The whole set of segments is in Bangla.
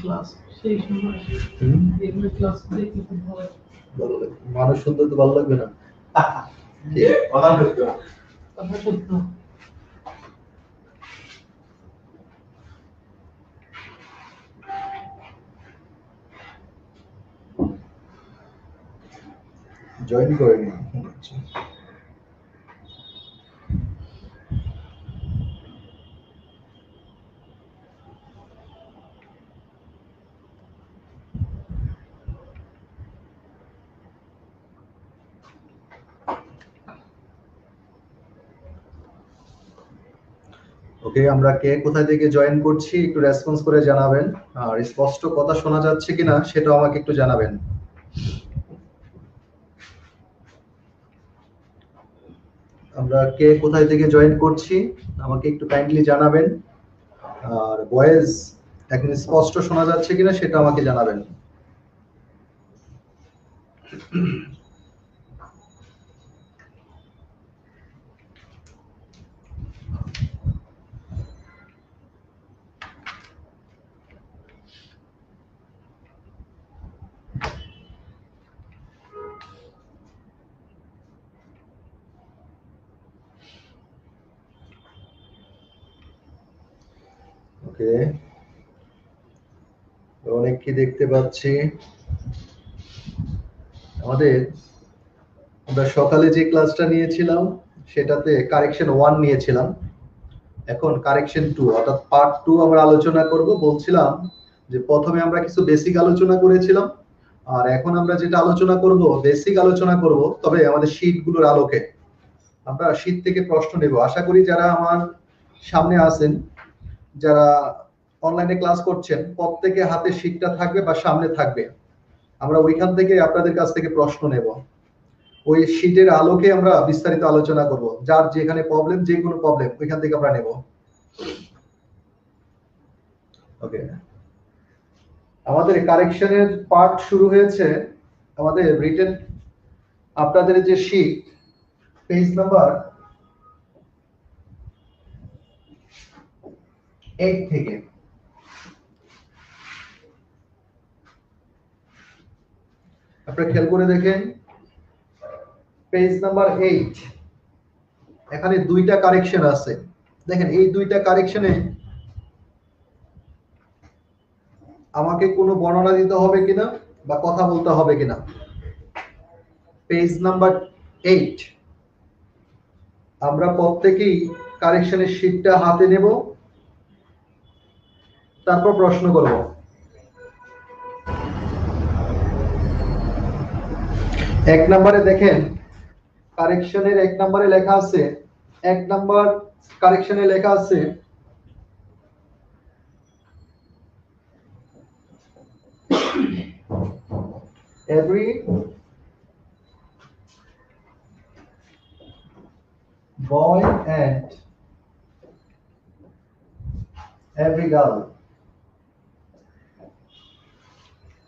ক্লাস সেই সময় এগুলো ক্লাস দেখতে খুব ভালো লাগে। ভালো লাগে, মানুষ শুনতে তো ভালো লাগবে না? কথা সত্য, কথা সত্য। জয়েন করেনি। ওকে, আমরা কে কোথা থেকে জয়েন করছি একটু রেসপন্স করে জানাবেন, আর স্পষ্ট কথা শোনা যাচ্ছে কিনা সেটাও আমাকে একটু জানাবেন। আমরা কে কোথায় থেকে জয়েন করছি আমাকে একটু কাইন্ডলি জানাবেন, আর ভয়েস এখন স্পষ্ট শোনা যাচ্ছে কিনা সেটা আমাকে জানাবেন। ওকে, অনেক কি দেখতে পাচ্ছি। আমরা সকালে যে ক্লাসটা নিয়েছিলাম সেটাতে কারেকশন 1 নিয়েছিলাম, এখন কারেকশন 2 অর্থাৎ পার্ট 2 আমরা আলোচনা করব। বলছিলাম যে প্রথমে আমরা কিছু বেসিক আলোচনা করেছিলাম, আর এখন আমরা যেটা আলোচনা করব বেসিক আলোচনা করব, তবে আমাদের শীটগুলোর আলোকে আমরা শীট থেকে প্রশ্ন নেব। আশা করি যারা আমার সামনে আছেন, যারা অনলাইনে ক্লাস করছেন, প্রত্যেকের হাতে শীটটা থাকবে বা সামনে থাকবে। আমরা ওইখান থেকে আপনাদের কাছ থেকে প্রশ্ন নেব, ওই শীটের আলোকে আমরা বিস্তারিত আলোচনা করব। যার যেখানে প্রবলেম, যে কোনো প্রবলেম ওইখান থেকে আমরা নেব। ওকে, আমাদের কারেকশনের পার্ট শুরু হয়েছে। আমাদের রিটেন আপনাদের যে শীট পেজ নাম্বার 8 থেকে আপনারা খেয়াল করে দেখেন, পেজ নাম্বার 8 এখানে দুইটা কারেকশন আছে। দেখেন এই দুইটা কারেকশনে আমাকে কোনো বর্ণনা দিতে হবে কিনা বা কথা বলতে হবে কিনা। পেজ নাম্বার 8 আমরা প্রত্যেকেই কারেকশনের শীটটা হাতে নেব, তারপর প্রশ্ন করব। এক নম্বরে দেখেন, কারেকশনের এক নম্বরে লেখা আছে, এক নম্বর কারেকশনে লেখা আছে every boy and every girl।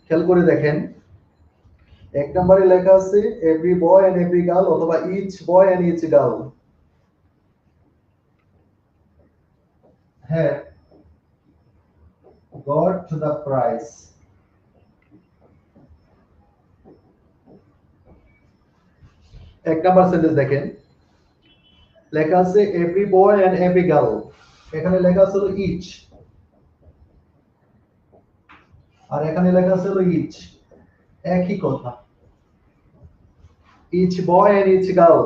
খেয়াল করে দেখেন, এক নম্বরে লেখা আছে every boy and every girl অথবা each boy and each girl have got the prize। এক নম্বর সেন্টেন্স দেখেন, লেখা আছে every boy and every girl, এখানে লেখা আছে each, আর এখানে লেখা আছে each, একই কথা, each boy and each girl।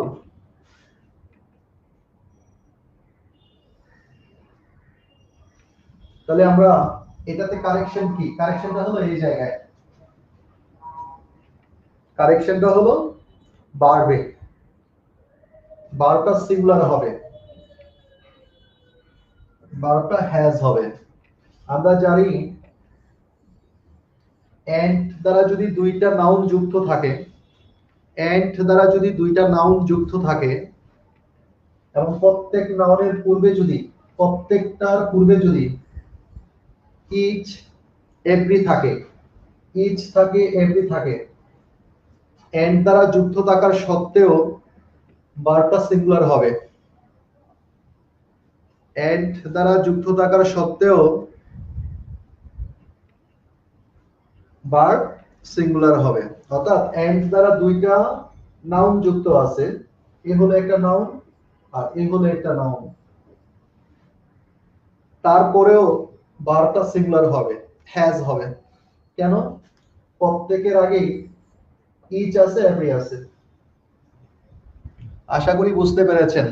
তাহলে আমরা এটাতে কারেকশন কি? কারেকশনটা হলো এই জায়গায়, কারেকশনটা হলো বাড়বে, বারটা সিঙ্গুলার হবে, বারটা হ্যাজ হবে। আমরা জানি এন্ড দ্বারা যদি দুইটা নাউন যুক্ত থাকে, এন্ড দ্বারা যদি দুইটা নাউন যুক্ত থাকে এবং প্রত্যেক নাউনের পূর্বে যদি, প্রত্যেকটার পূর্বে যদি ইচ এভরি থাকে, ইচ থাকে এভরি থাকে, এন্ড দ্বারা যুক্ত থাকার সত্ত্বেও বারটা সিঙ্গুলার হবে, এন্ড দ্বারা যুক্ত থাকার সত্ত্বেও ভার্ব সিঙ্গুলার হবে। অর্থাৎ এন্ড দ্বারা দুইটা নাউন যুক্ত আছে, এ হলো একটা নাউন আর এ হলো একটা নাউন, তারপরেও ভার্বটা সিঙ্গুলার হবে, হ্যাজ হবে। কেন? প্রত্যেকের আগেই ইচ আছে, এভরি আছে। আশা করি বুঝতে পেরেছেন।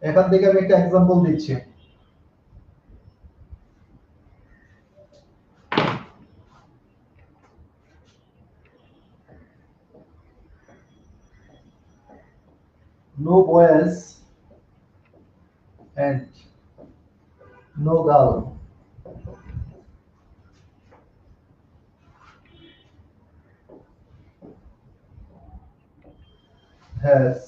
এখান থেকে আমি একটা এক্সাম্পল দিচ্ছি। No boys and no girl has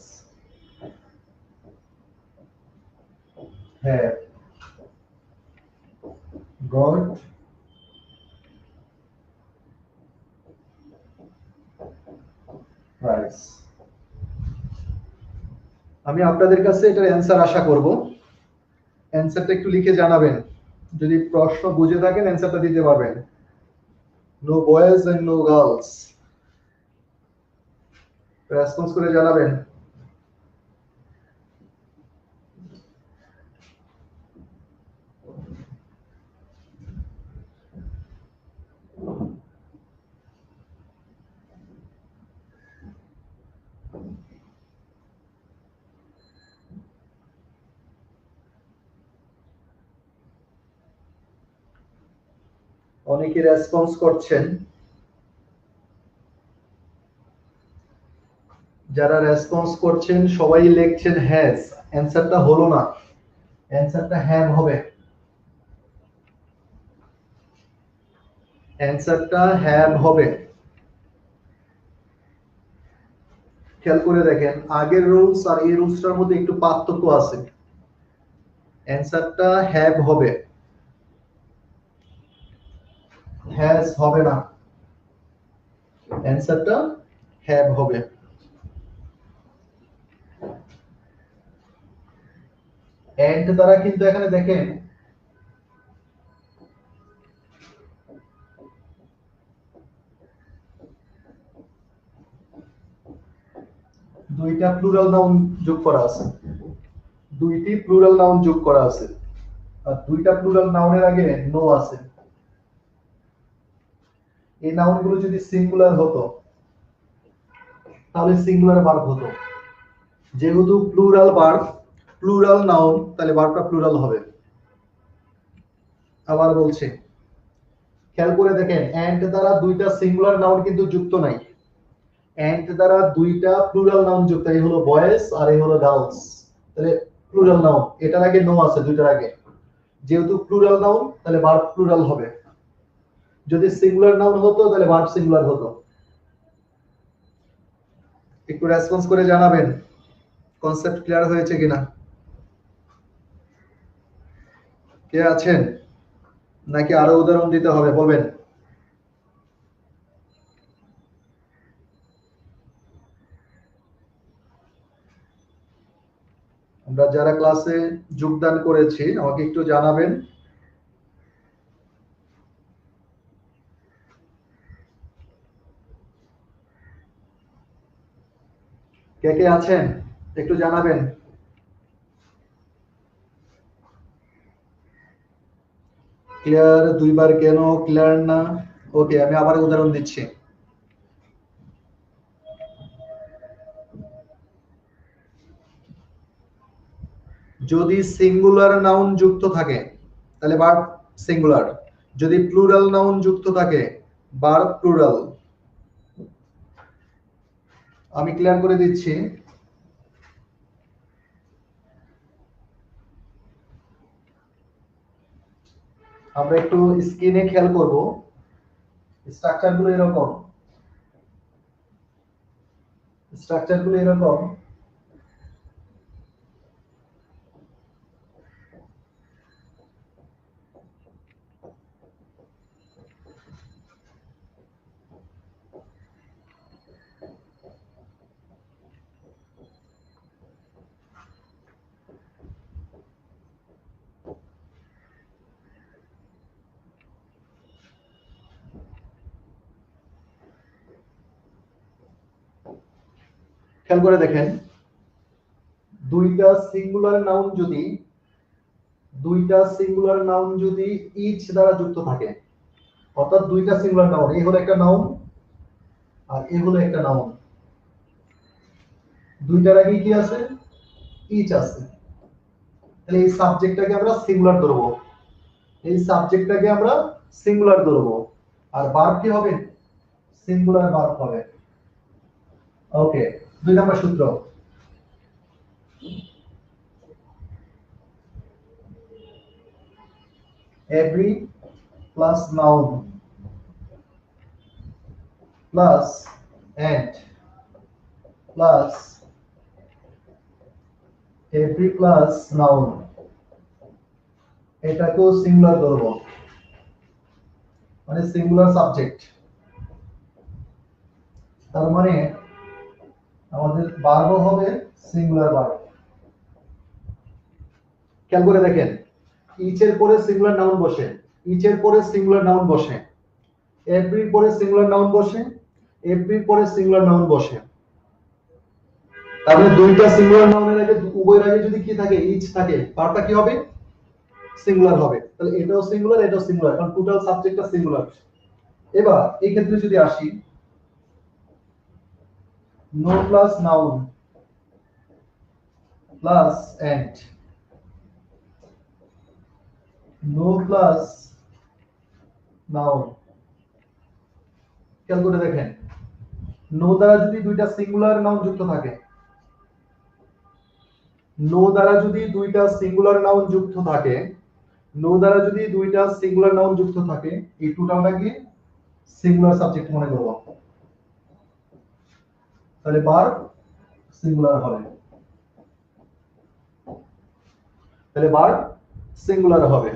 have got prize। আমি আপনাদের কাছে এটার অ্যান্সার আশা করব। অ্যান্সারটা একটু লিখে জানাবেন, যদি প্রশ্ন বুঝে থাকেন অ্যান্সারটা দিতে পারবেন। No boys and no girls, response করে জানাবেন। অনেকে রেসপন্স করছেন। যারা রেসপন্স করছেন সবাই লিখছেন হ্যাজ। অ্যান্সারটা হলো না, অ্যান্সারটা হ্যাভ হবে। অ্যান্সারটা হ্যাভ হবে। খেয়াল করে দেখেন, আগের রুলস আর এই রুলসটার মধ্যে একটু পার্থক্য আছে। অ্যান্সারটা হ্যাভ হবে, হ্যাজ হবে না। অ্যান্সারটা হ্যাভ হবে। এন্ড দ্বারা কিন্তু এখানে দেখেন দুইটা প্লুরাল নাউন যোগ করা আছে, দুইটি প্লুরাল নাউন যোগ করা আছে, আর দুইটা প্লুরাল নাউনের আগে নো আছে। এই নাউনগুলো যদি সিঙ্গুলার হতো তাহলে সিঙ্গুলার ভার্ব হতো। যেহেতু প্লুরাল ভার্ব, প্লুরাল নাউন, তাহলে ভার্বটা প্লুরাল হবে। আবার বলছি, খেয়াল করে দেখেন, এন্ড দ্বারা দুইটা সিঙ্গুলার নাউন কিন্তু যুক্ত নাই। এন্ড দ্বারা দুইটা প্লুরাল নাউন যুক্ত, এই হলো বয়েজ আর এই হলো গার্লস, তাহলে প্লুরাল নাউন। এটার আগে নো আছে, দুইটার আগে। যেহেতু প্লুরাল নাউন তাহলে ভার্ব প্লুরাল হবে। যদি সিঙ্গুলার নাউন হতো তাহলে ভার্ব সিঙ্গুলার হতো। একটু রেসপন্স করে জানাবেন কনসেপ্ট ক্লিয়ার হয়েছে কিনা। কে আছেন, নাকি আরো উদাহরণ দিতে হবে বলবেন। আমরা যারা ক্লাসে যোগদান করেছি আমাকে একটু জানাবেন। কে কে আছেন একটু জানাবেন। ক্লিয়ার দুইবার কেন ক্লিয়ার না? ওকে, আমি আবার উদাহরণ দিচ্ছি। যদি সিঙ্গুলার নাউন যুক্ত থাকে তাহলে ভার্ব সিঙ্গুলার, যদি প্লুরাল নাউন যুক্ত থাকে ভার্ব প্লুরাল। আমি ক্লিয়ার করে দিচ্ছি। আমরা একটু স্ক্রিনে খেয়াল করব, স্ট্রাকচারগুলো এরকম, স্ট্রাকচারগুলো এরকম। খেয়াল করে দেখেন, দুইটা সিঙ্গুলার নাউন যদি ইচ দ্বারা যুক্ত থাকে, অর্থাৎ দুইটা সিঙ্গুলার নাউন, এই হলো একটা নাউন আর এই হলো একটা নাউন, দুইটার আগে কি আছে? ইচ আছে। তাহলে এই সাবজেক্টটাকে আমরা সিঙ্গুলার ধরবো, আর ভার্ব কি হবে? সিঙ্গুলার ভার্ব হবে। ওকে, 2 নম্বর সূত্র, every plus noun plus and plus every plus noun, এটাকেও সিঙ্গুলার ধরবো, মানে সিঙ্গুলার সাবজেক্ট। তার মানে আমাদের ভার্বও হবে সিঙ্গুলার ভার্ব। খেয়াল করে দেখেন, ইচ এর পরে সিঙ্গুলার নাউন বসে, এভরির পরে সিঙ্গুলার নাউন বসে, এভরির পরে সিঙ্গুলার নাউন বসে। তাহলে দুইটা সিঙ্গুলার নাউনের আগে, উভয়ের আগে যদি কি থাকে? ইচ থাকে, ভার্বটা কি হবে? সিঙ্গুলার হবে। তাহলে এটাও সিঙ্গুলার, কারণ টোটাল সাবজেক্টটা সিঙ্গুলার। এবার এই ক্ষেত্রে যদি আসি, no plus noun plus and, no plus noun, খেয়াল করে দেখেন, নো দ্বারা যদি দুইটা সিঙ্গুলার নাউন যুক্ত থাকে, এই টোটালটাকে সিঙ্গুলার সাবজেক্ট মনে করব, তাহলে ভার্ব সিঙ্গুলার হবে।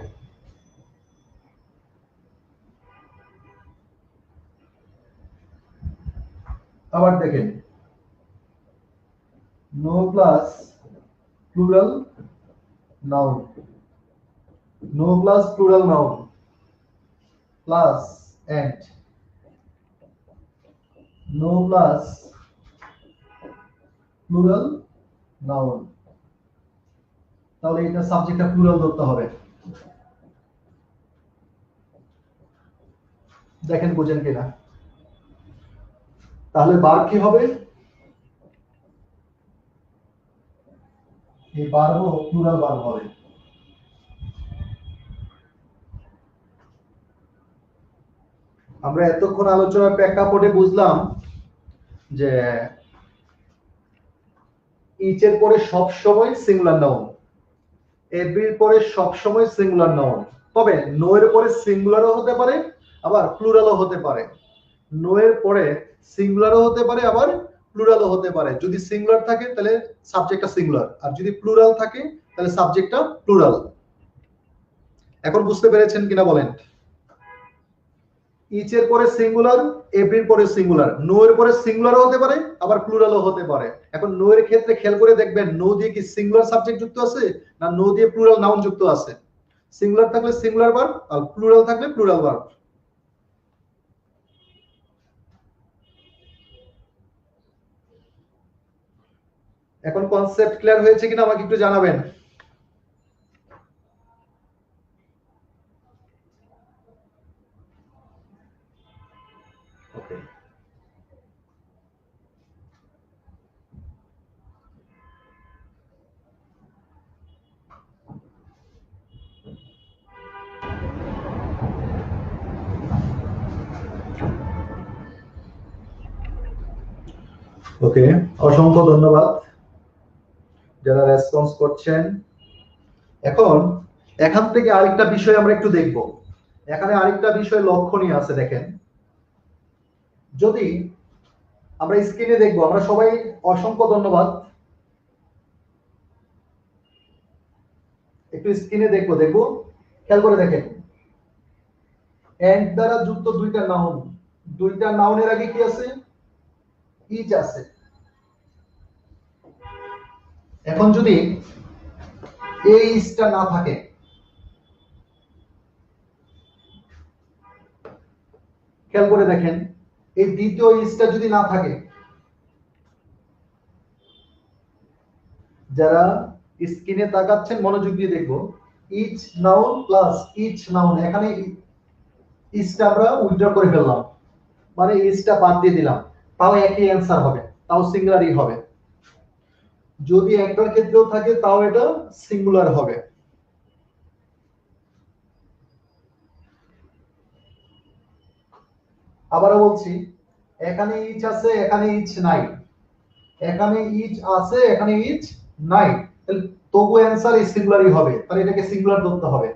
আবার দেখেন, no plus plural noun plus and, no plus plural noun, তাহলে এটা সাবজেক্টটা প্লুরাল ধরতে হবে। দেখেন বুঝেন কিনা। তাহলে ভার্ব কি হবে? এই ভার্বও প্লুরাল ভার্ব হবে। আমরা এতক্ষণ আলোচনার প্রেক্ষাপটে বুঝলাম যে ইচ এর পরে সবসময় সিঙ্গুলার নাউন, এভরির পরে সবসময় সিঙ্গুলার নাউন, তবে নো এর পরে সিঙ্গুলারও হতে পারে, আবার প্লুরালও হতে পারে। নো এর পরে সিঙ্গুলারও হতে পারে, আবার প্লুরালও হতে পারে। যদি সিঙ্গুলার থাকে তাহলে সাবজেক্টটা সিঙ্গুলার, আর যদি প্লুরাল থাকে তাহলে সাবজেক্টটা প্লুরাল। এখন বুঝতে পেরেছেন কিনা বলেন? ইচ এর পরে সিঙ্গুলার, এভরির পরে সিঙ্গুলার, নো এর পরে সিঙ্গুলারও হতে পারে, আবার প্লুরালও হতে পারে। এখন নো এর ক্ষেত্রে খেয়াল করে দেখবেন, নো দিয়ে কি সিঙ্গুলার সাবজেক্ট যুক্ত আছে, না নো দিয়ে প্লুরাল নাউন যুক্ত আছে? সিঙ্গুলার থাকলে সিঙ্গুলার ভার্ব, আর প্লুরাল থাকলে প্লুরাল ভার্ব। এখন কনসেপ্ট ক্লিয়ার হয়েছে কিনা আমাকে একটু জানাবেন। ওকে, ওকে, অসংখ্য ধন্যবাদ যারা রেসপন্স করছেন। এখন এখান থেকে আরেকটা বিষয় আমরা একটু দেখব। এখানে আরেকটা বিষয় লক্ষণীয় আছে, দেখেন, যদি আমরা স্ক্রিনে দেখবো, আমরা সবাই, অসংখ্য ধন্যবাদ, একটু স্ক্রিনে দেখবো, খেয়াল করে দেখেন, এন্ড দ্বারা যুক্ত দুইটা নাউনের আগে কি আছে? ইচ আছে। এখন যদি এই ইচটা না থাকে, খেয়াল করে দেখেন, এই দ্বিতীয় ইচটা যদি না থাকে, যারা স্ক্রিনে তাকাচ্ছেন মনোযোগ দিয়ে দেখবো, each noun plus each noun, এখানে ইচটা আমরা উইথড্র করে ফেললাম, মানে ইচটা বাদ দিয়ে দিলাম, তাও একই অ্যান্সার হবে, তাও সিঙ্গুলারই হবে। যদি একটার ক্ষেত্রেও থাকে তাও এটা সিঙ্গুলার হবে। আবারও বলছি, এখানে ইচ আছে, এখানে ইচ নাই, এখানে ইচ আছে, এখানে ইচ নাই, তাহলে তবু অ্যান্সার সিঙ্গুলারই হবে, তাহলে এটাকে সিঙ্গুলার ধরতে হবে।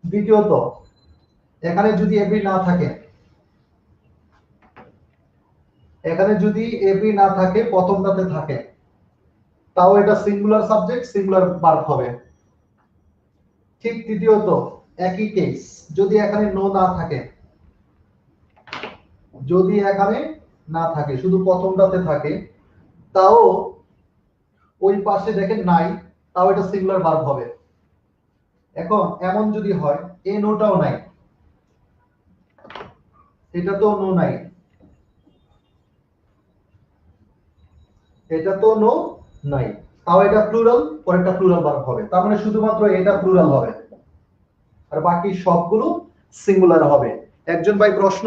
দ্বিতীয়ত, এখানে যদি এভরি না থাকে, এখানে যদি এভরি না থাকে, প্রথমটাতে থাকে, তাও এটা সিঙ্গুলার সাবজেক্ট, সিঙ্গুলার ভার্ব হবে। ঠিক তৃতীয়ত, একই কেস, যদি এখানে নো না থাকে, যদি এখানে না থাকে, শুধু প্রথমটাতে থাকে, তাও ওই পাশে দেখেন নাই, তাও এটা সিঙ্গুলার ভার্ব হবে। এখন এমন যদি হয় এ নোটাও নাই, এটা তো নো নাই, এটা তো নো নাই, তাও এটা প্লুরাল, পরেরটা প্লুরাল ভার্ব হবে। তার মানে শুধুমাত্র এটা প্লুরাল হবে, আর বাকি সবগুলো সিঙ্গুলার হবে। একজন ভাই প্রশ্ন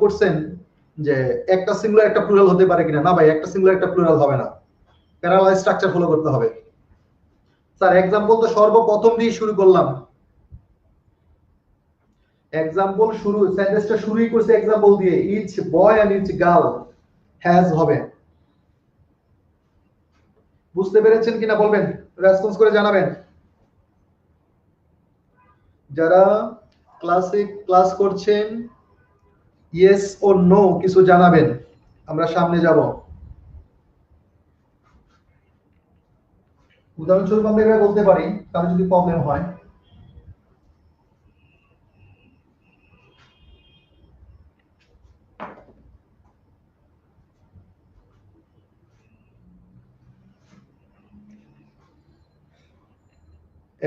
করছেন যে একটা সিঙ্গুলার একটা প্লুরাল হতে পারে কিনা। না ভাই, একটা সিঙ্গুলার একটা প্লুরাল হবে না, প্যারালাল স্ট্রাকচার ফলো করতে হবে। স্যার এক্সাম্পল তো সর্বপ্রথম দিয়ে শুরু করলাম, এক্সাম্পল শুরু, সেন্টেন্সটা শুরুই করছে এক্সাম্পল দিয়ে, each boy and each girl has হবে। বুঝতে পেরেছেন কিনা বলবেন, রেসপন্স করে জানাবেন। যারা ক্লাস করছেন ইয়েস ও নো কিছু জানাবেন, আমরা সামনে যাব। উদাহরণস্বরূপ আমরা এভাবে বলতে পারি, কারো যদি প্রবলেম হয়,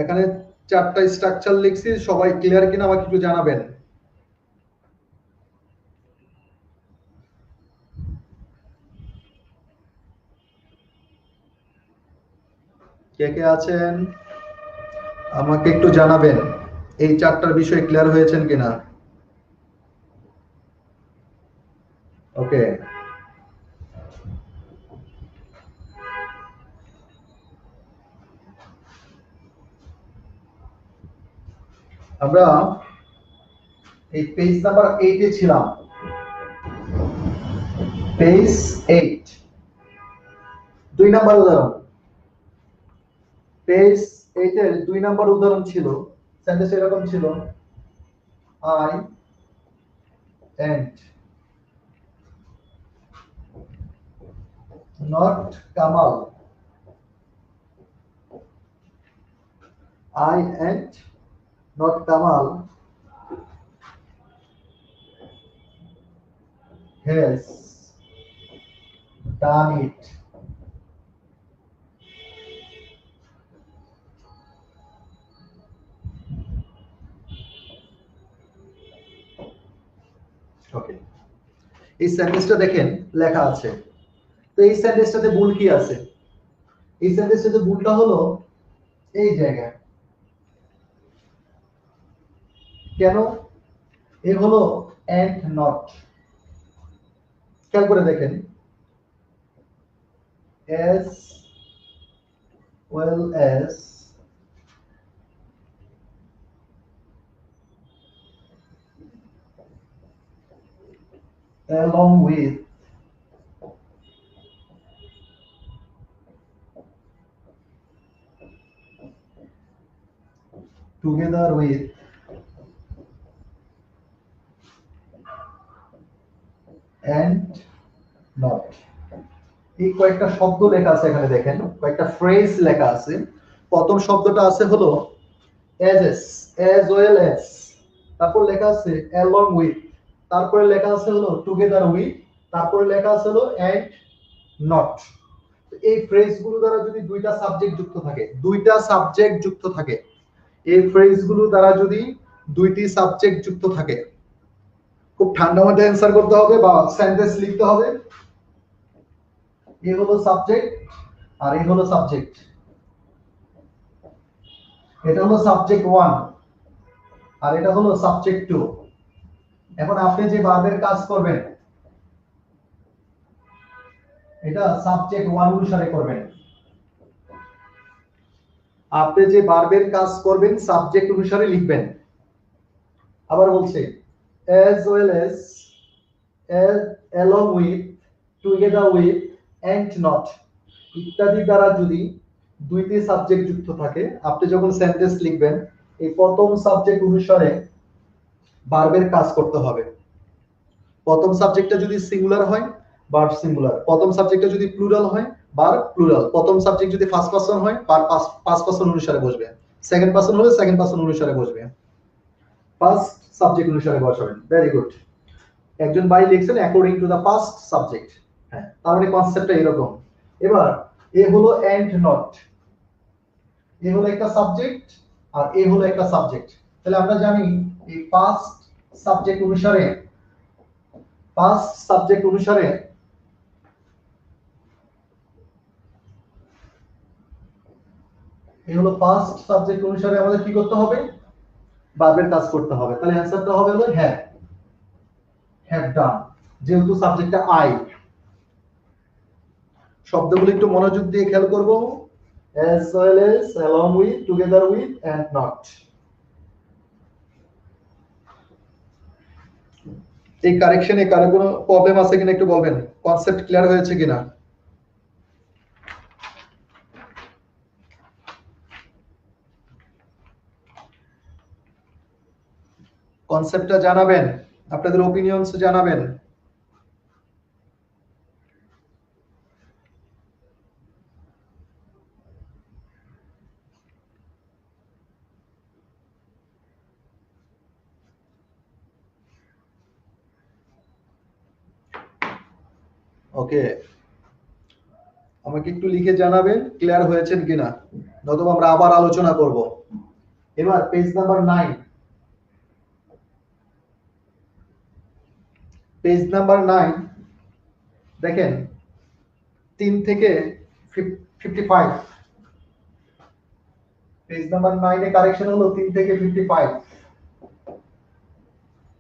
এখানে 4টা স্ট্রাকচার লিখছি, সবাই ক্লিয়ার কিনা আমাকে একটু জানাবেন। কে কে আছেন আমাকে একটু জানাবেন, এই 4টার বিষয়ে ক্লিয়ার হয়েছেন কিনা। ওকে, আমরা এই পেজ নাম্বার 8 এ ছিলাম, পেজ 8, 2 নাম্বার উদাহরণ। পেজ 8 এর 2 নাম্বার উদাহরণ ছিল, সেন্টেন্স এরকম ছিল, I and not Kamal, I and not Kamal has done it. Okay, এই সেন্টেন্সটা দেখেন লেখা আছে, তো এই সেন্টেন্সটাতে ভুল কি আছে? এই সেন্টেন্সটাতে ভুলটা হলো এই জায়গায়। কেন? এ হলো and not, খেয়াল করে দেখেন, as well as along with together with and not, এই কয়েকটা শব্দ লেখা আছে এখানে, দেখেন কয়েকটা ফ্রেজ লেখা আছে। প্রথম শব্দটা আছে হলো as well as, তারপর লেখা আছে along with, তারপরে লেখা আছে হলো together with, তারপরে লেখা আছে হলো and not। এই ফ্রেজগুলো দ্বারা যদি দুইটা সাবজেক্ট যুক্ত থাকে, এই ফ্রেজগুলো দ্বারা যদি দুইটি সাবজেক্ট যুক্ত থাকে, খুব ঠান্ডা মাথায় অ্যান্সার করতে হবে বা সেন্টেন্স লিখতে হবে। এ হলো সাবজেক্ট আর এ হলো সাবজেক্ট। এটা হলো সাবজেক্ট 1 আর এটা হলো সাবজেক্ট 2। এখন আপনি যে ভার্বের কাজ করবেন এটা সাবজেক্ট 1 অনুসারে করবেন। আপনি যে ভার্বের কাজ করবেন সাবজেক্ট অনুসারে লিখবেন। আবার বলছে as well as along with, together with, and not ইত্যাদি দ্বারা যদি দুইটি সাবজেক্ট যুক্ত থাকে, আপনি যখন সেন্টেন্স লিখবেন এই প্রথম সাবজেক্ট অনুসারে ভার্বের কাজ করতে হবে। প্রথম সাবজেক্টটা যদি সিঙ্গুলার হয় ভার্ব সিঙ্গুলার, প্রথম সাবজেক্টটা যদি প্লুরাল হয় ভার্ব প্লুরাল, প্রথম সাবজেক্ট যদি ফার্স্ট পারসন হয় ভার্ব ফার্স্ট পারসন অনুসারে বসবে, সেকেন্ড পারসন হলে সেকেন্ড পারসন অনুসারে বসবে, ফার্স্ট সাবজেক্ট অনুসারে বসাবেন। Very good. একজন ভাই লিখছেন according to the first subject. হ্যাঁ, তার মানে কনসেপ্টটা এরকম। এবার এ হলো এন্ড নট, এ হলো একটা সাবজেক্ট আর এ হলো একটা সাবজেক্ট। তাহলে আমরা জানি এই ফার্স্ট সাবজেক্ট অনুসারে এই হলো ফার্স্ট সাবজেক্ট অনুসারে আমাদের কি করতে হবে? ভার্বের কাজ করতে হবে। তাহলে অ্যানসারটা হবে হলো হ্যাভ ডান, যেহেতু সাবজেক্টটা আই। শব্দগুলো একটু মনোযোগ দিয়ে খেয়াল করব। as well as, along with, together with, and not। এই কারেকশনে কারো কোনো প্রবলেম আছে কিনা একটু বলবেন, কনসেপ্ট ক্লিয়ার হয়েছে কিনা? কনসেপ্টটা জানাবেন, আপনাদের ওপিনিয়নস জানাবেন। ওকে, আমাকে একটু লিখে জানাবেন ক্লিয়ার হয়েছেন কিনা, নতুবা আমরা আবার আলোচনা করব। এবার পেজ নাম্বার 9, পেজ নাম্বার 9 দেখেন 3 থেকে 55। পেজ নাম্বার 9 এ কারেকশন হলো 3 থেকে 55।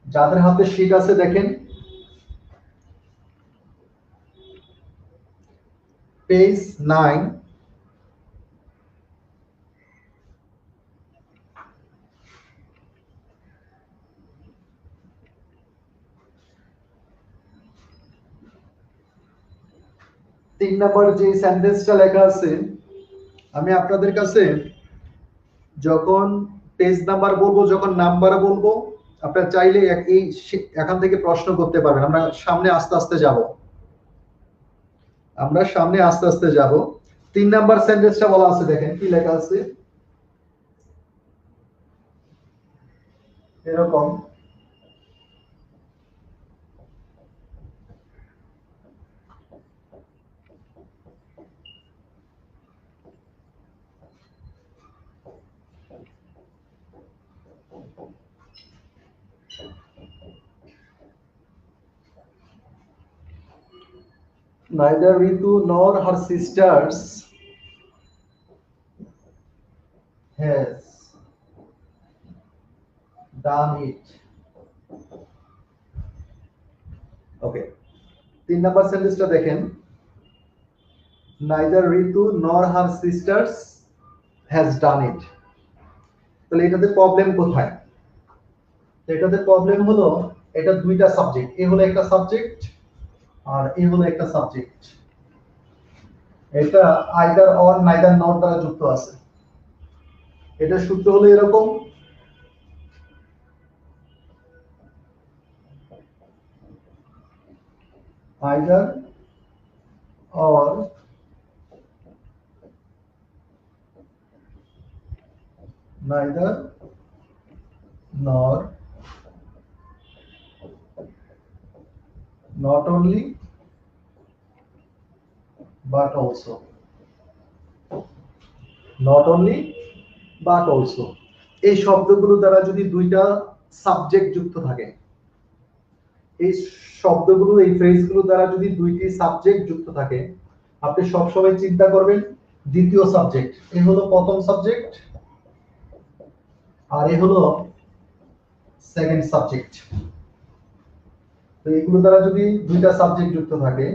যাদের হাতে শীট আছে দেখেন পেজ 9 3 নাম্বার যে সেন্টেন্সটা লেখা আছে, আমি আপনাদের কাছে যখন পেজ নাম্বার বলবো, যখন নাম্বার বলবো, আপনারা চাইলে এই এখান থেকে প্রশ্ন করতে পারবেন। আমরা সামনে আস্তে আস্তে যাব, 3 নাম্বার সেন্টেন্সটা বলা আছে, দেখেন কি লেখা আছে এরকম। Neither Ritu nor her sisters has done it. Okay, 3 number সেন্টেন্সটা দেখেন, neither Ritu nor her sisters has done it। তাহলে এটাতে প্রবলেম কোথায়? এটাতে প্রবলেম হলো এটা দুইটা সাবজেক্ট, এ হলো একটা সাবজেক্ট আর এ হলো একটা সাবজেক্ট। এটা আইদার অর নাইদার নট দ্বারা যুক্ত আছে। এটা সূত্র হলো এরকম, আইদার অর নাইদার নর, not only but also, not only but also। এই শব্দগুলো দ্বারা যদি দুইটা সাবজেক্ট যুক্ত থাকে, এই শব্দগুলো এই ফ্রেজগুলো দ্বারা যদি দুইটি সাবজেক্ট যুক্ত থাকে, আপনি সবসময় চিন্তা করবেন দ্বিতীয় সাবজেক্ট, এ হলো প্রথম সাবজেক্ট আর এ হলো সেকেন্ড সাবজেক্ট। তো এগুলো দ্বারা যদি দুইটা সাবজেক্ট যুক্ত থাকে,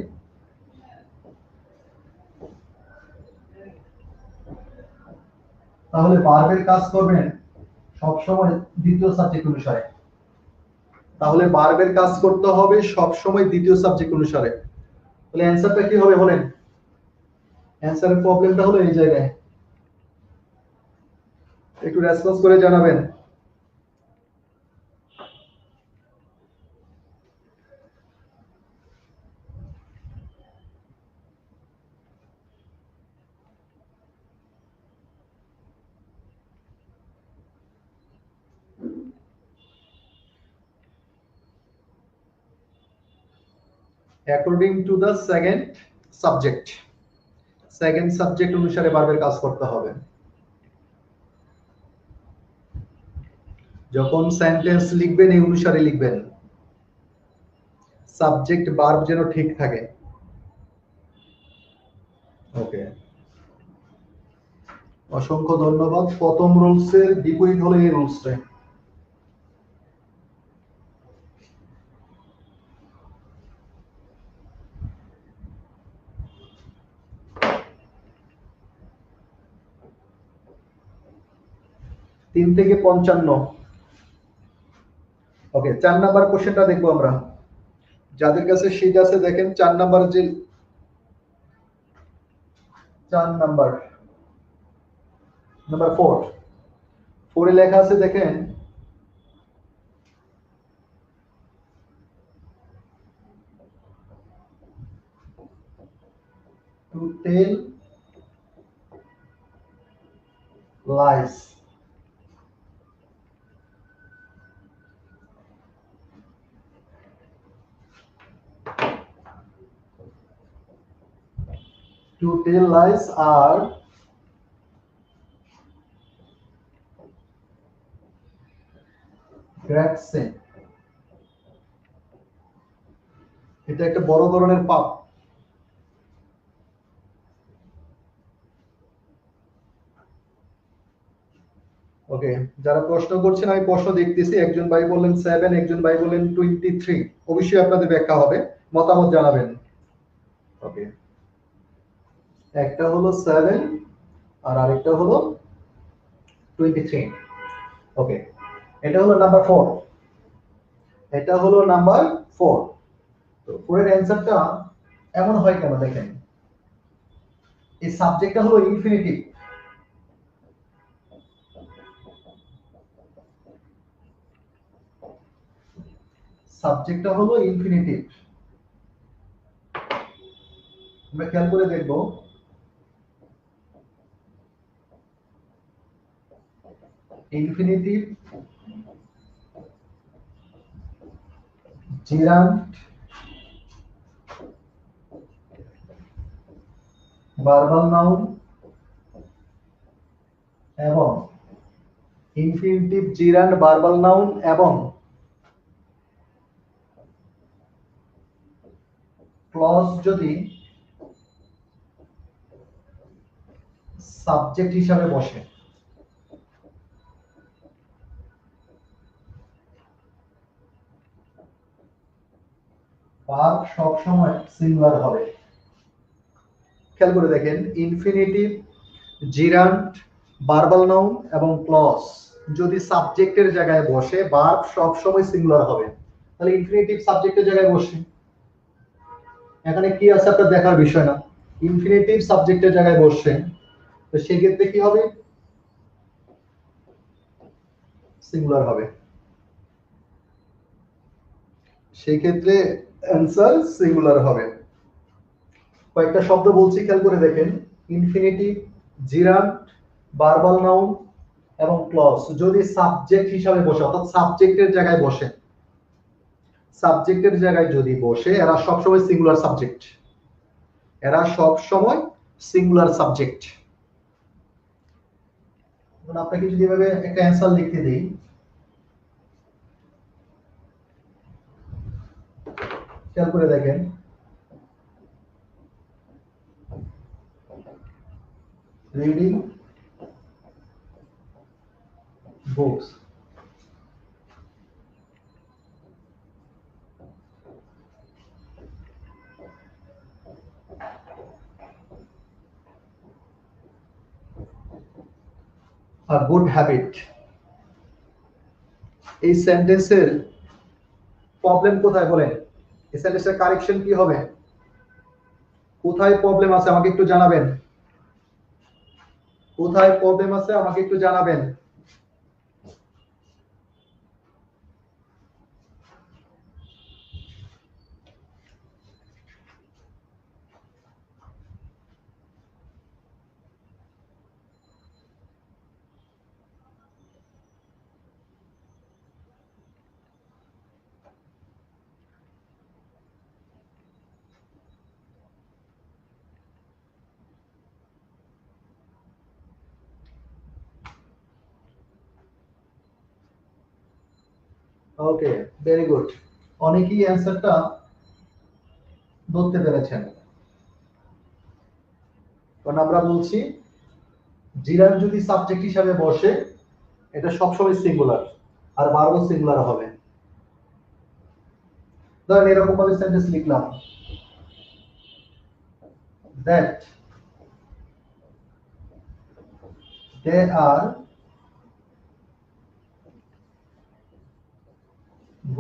তাহলে ভার্বের কাজ করবেন সবসময় দ্বিতীয় সাবজেক্ট অনুসারে। তাহলে ভার্বের কাজ করতে হবে সবসময় দ্বিতীয় সাবজেক্ট অনুসারে। তাহলে অ্যান্সারটা কি হবে বলেন? অ্যান্সারের প্রবলেমটা হলো এই জায়গায়। একটু রেসপন্স করে জানাবেন। According to the second subject অনুসারে ভার্বের কাজ করতে হবে। যখন সেন্টেন্স লিখবেন এই অনুসারে লিখবেন, সাবজেক্ট ভার্ব যেন ঠিক থাকে। ওকে, অসংখ্য ধন্যবাদ। প্রথম রুলসের বিপরীত হলো এই রুলসটা। তিন থেকে 55। ওকে, 4 নাম্বার কোশ্চেনটা দেখবো আমরা। যাদের কাছে শীট আছে দেখেন 4 নাম্বার, যে 4 নাম্বার, নাম্বার 4 এ লেখা আছে দেখেন, to tell lies. To tell lies are great sin. এটা একটা বড় ধরনের পাপ। ওকে, যারা প্রশ্ন করছেন আমি প্রশ্ন দেখতেছি। একজন ভাই বললেন 7, একজন ভাই বললেন 23। অবশ্যই আপনাদের ব্যাখ্যা হবে, মতামত জানাবেন। ওকে, একটা হলো 7 আর আরেকটা হলো 23। ওকে, এটা হলো নাম্বার 4, এটা হলো নাম্বার 4। তো 4 এর অ্যানসারটা এমন হয় কেন দেখেন, এই সাবজেক্টটা হলো ইনফিনিটিভ। সাবজেক্টটা হলো ইনফিনিটিভ। আমরা খেয়াল করে দেখব, ইনফিনিটিভ, জিরান্ট, ভার্বাল নাউন এবং ইনফিনিটিভ, জিরান্ট, ভার্বাল নাউন এবং ক্লজ যদি সাবজেক্ট হিসাবে বসে, ভার্ব সব সময় সিঙ্গুলার হবে। খেয়াল করে দেখেন, ইনফিনিটিভ, জিরান্ট, ভার্বাল নাউন এবং ক্লজ যদি সাবজেক্টের জায়গায় বসে, ভার্ব সব সময় সিঙ্গুলার হবে। তাহলে ইনফিনিটিভ সাবজেক্টের জায়গায় বসে, এখানে কি আছে আপনার দেখার বিষয় না। ইনফিনিটিভ সাবজেক্টের জায়গায় বসে, তো সেই ক্ষেত্রে কি হবে? সিঙ্গুলার হবে। সেই ক্ষেত্রে অ্যান্সার সিঙ্গুলার হবে। কয়েকটা শব্দ বলছি, খেয়াল করে দেখেন। ইনফিনিটিভ, জিরান্ট, ভার্বাল নাউন এবং ক্লজ যদি সাবজেক্ট হিসাবে বসে, অর্থাৎ সাবজেক্টের জায়গায় বসে, সাবজেক্টের জায়গায় যদি বসে, এরা সবসময় সিঙ্গুলার সাবজেক্ট। এরা সবসময় সিঙ্গুলার সাবজেক্ট। আপনাকে যদি এভাবে একটা অ্যান্সার লিখতে দিই, খেয়াল করে দেখেন, reading books. A good habit. এই সেন্টেন্সের প্রবলেম কোথায় বলেন? এই সেন্টেন্সের কারেকশন কি হবে? কোথায় প্রবলেম আছে আমাকে একটু জানাবেন। কোথায় প্রবলেম আছে আমাকে একটু জানাবেন। ওকে, ভেরি গুড। অনেকেই অ্যান্সারটা ধরতে পেরেছেন। কারণ আমরা বলছি জিরান যদি সাবজেক্ট হিসাবে বসে এটা সবসময় সিঙ্গুলার, আর ভার্বও সিঙ্গুলার হবে। ধরেন এরকম ভাবে সেন্টেন্স লিখলাম, that they are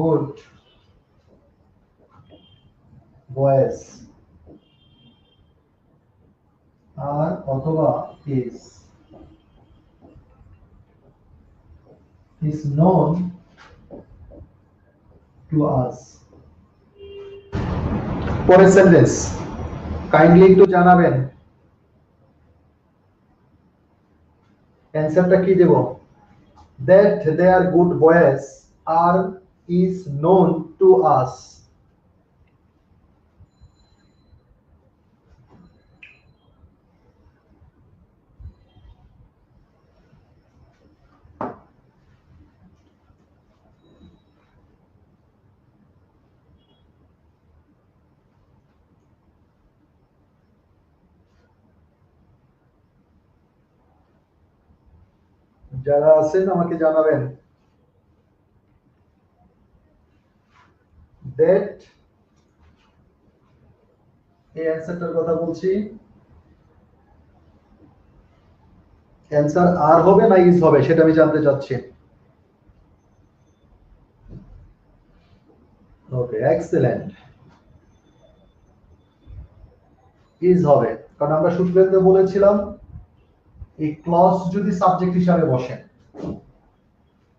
good boys, আর অথবা is known to us. পরের সেন্টেন্স কাইন্ডলি একটু জানাবেন অ্যান্সারটা কি দেব? that they are good boys are is known to us. যারা আছেন আমাকে জানাবেন। that এই অ্যান্সারটার কথা বলছি, অ্যান্সার আর হবে না ইজ হবে সেটা আমি জানতে চাচ্ছি। ওকে, এক্সেলেন্ট। ইজ হবে, কারণ আমরা সূত্রে বলেছিলাম এই ক্লজ যদি সাবজেক্ট হিসাবে বসে,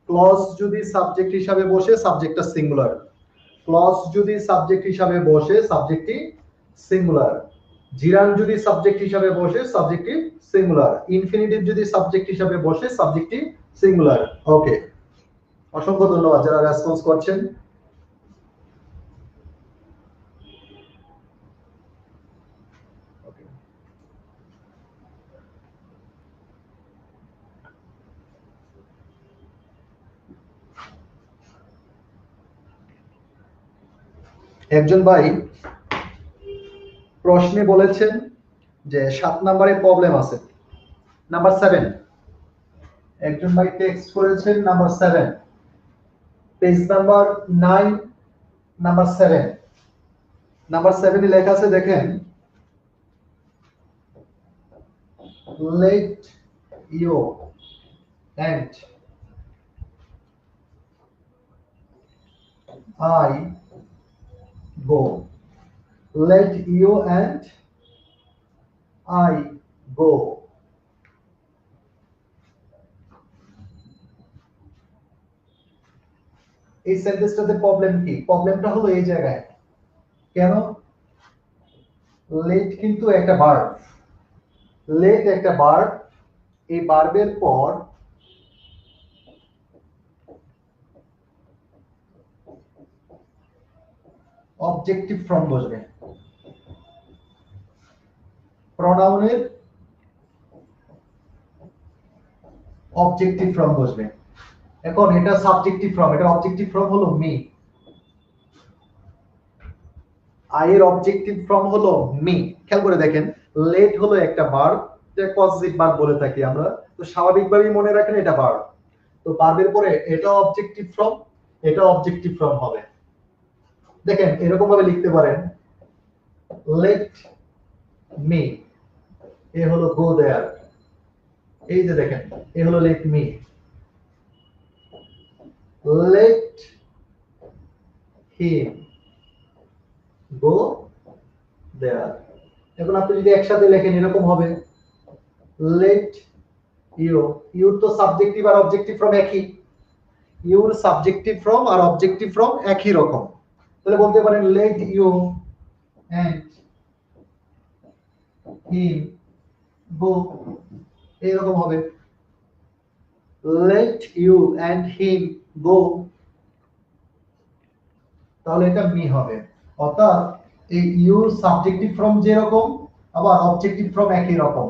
ক্লজ যদি সাবজেক্ট হিসাবে বসে সাবজেক্টটা সিঙ্গুলার, ক্লজ যদি সাবজেক্ট হিসাবে বসে সাবজেক্টটি সিঙ্গুলার, জিরান যদি সাবজেক্ট হিসাবে বসে সাবজেক্টটি সিঙ্গুলার, ইনফিনিটিভ যদি সাবজেক্ট হিসাবে বসে সাবজেক্টটি সিঙ্গুলার। ওকে, অসংখ্য ধন্যবাদ যারা রেসপন্স করছেন। একজন ভাই প্রশ্নে বলেছেন যে 7 নম্বরে প্রবলেম আছে, নাম্বার 7। একজন ভাই টেক্সট করেছেন number 7, page number 9, number 7। Number 7 এ লেখা আছে দেখেন, let you and I go. Let you and I go. এই সেন্টেন্সটাতে প্রবলেম কি? প্রবলেমটা হলো এই জায়গায়, কেন লেট কিন্তু একটা ভার্ব, লেট একটা ভার্ব, এই ভার্বের পর অবজেক্টিভ ফর্ম বসবে, প্রোনাউনের অবজেক্টিভ ফর্ম বসবে। এখন এটা সাবজেক্টিভ ফর্ম, এটা অবজেক্টিভ ফর্ম হলো মি, আই এর অবজেক্টিভ ফর্ম হলো মি। খেয়াল করে দেখেন, লেট হলো একটা ভার্ব, পজিটিভ ভার্ব বলে থাকি আমরা, তো স্বাভাবিকভাবেই মনে রাখেন এটা ভার্ব। তো ভার্বের পরে এটা অবজেক্টিভ ফর্ম, এটা অবজেক্টিভ ফর্ম হবে। দেখেন এরকম ভাবে লিখতে পারেন, লেট মি, এ হলো গো দেয়ার, এই যে দেখেন এ হলো let me, let him go there. এখন আপনি যদি একসাথে লেখেন এরকম হবে, লেট ইউ, ইউর তো সাবজেক্টিভ আর অবজেক্টিভ ফর্ম একই, ইউর সাবজেক্টিভ ফর্ম আর অবজেক্টিভ ফর্ম একই রকম, তাহলে বলতে পারেন let you and him go, এইরকম হবে, let you and him go, তাহলে এটা মি হবে। অর্থাৎ এই ইউর সাবজেক্টিভ ফর্ম যেরকম আবার অবজেক্টিভ ফর্ম একই রকম,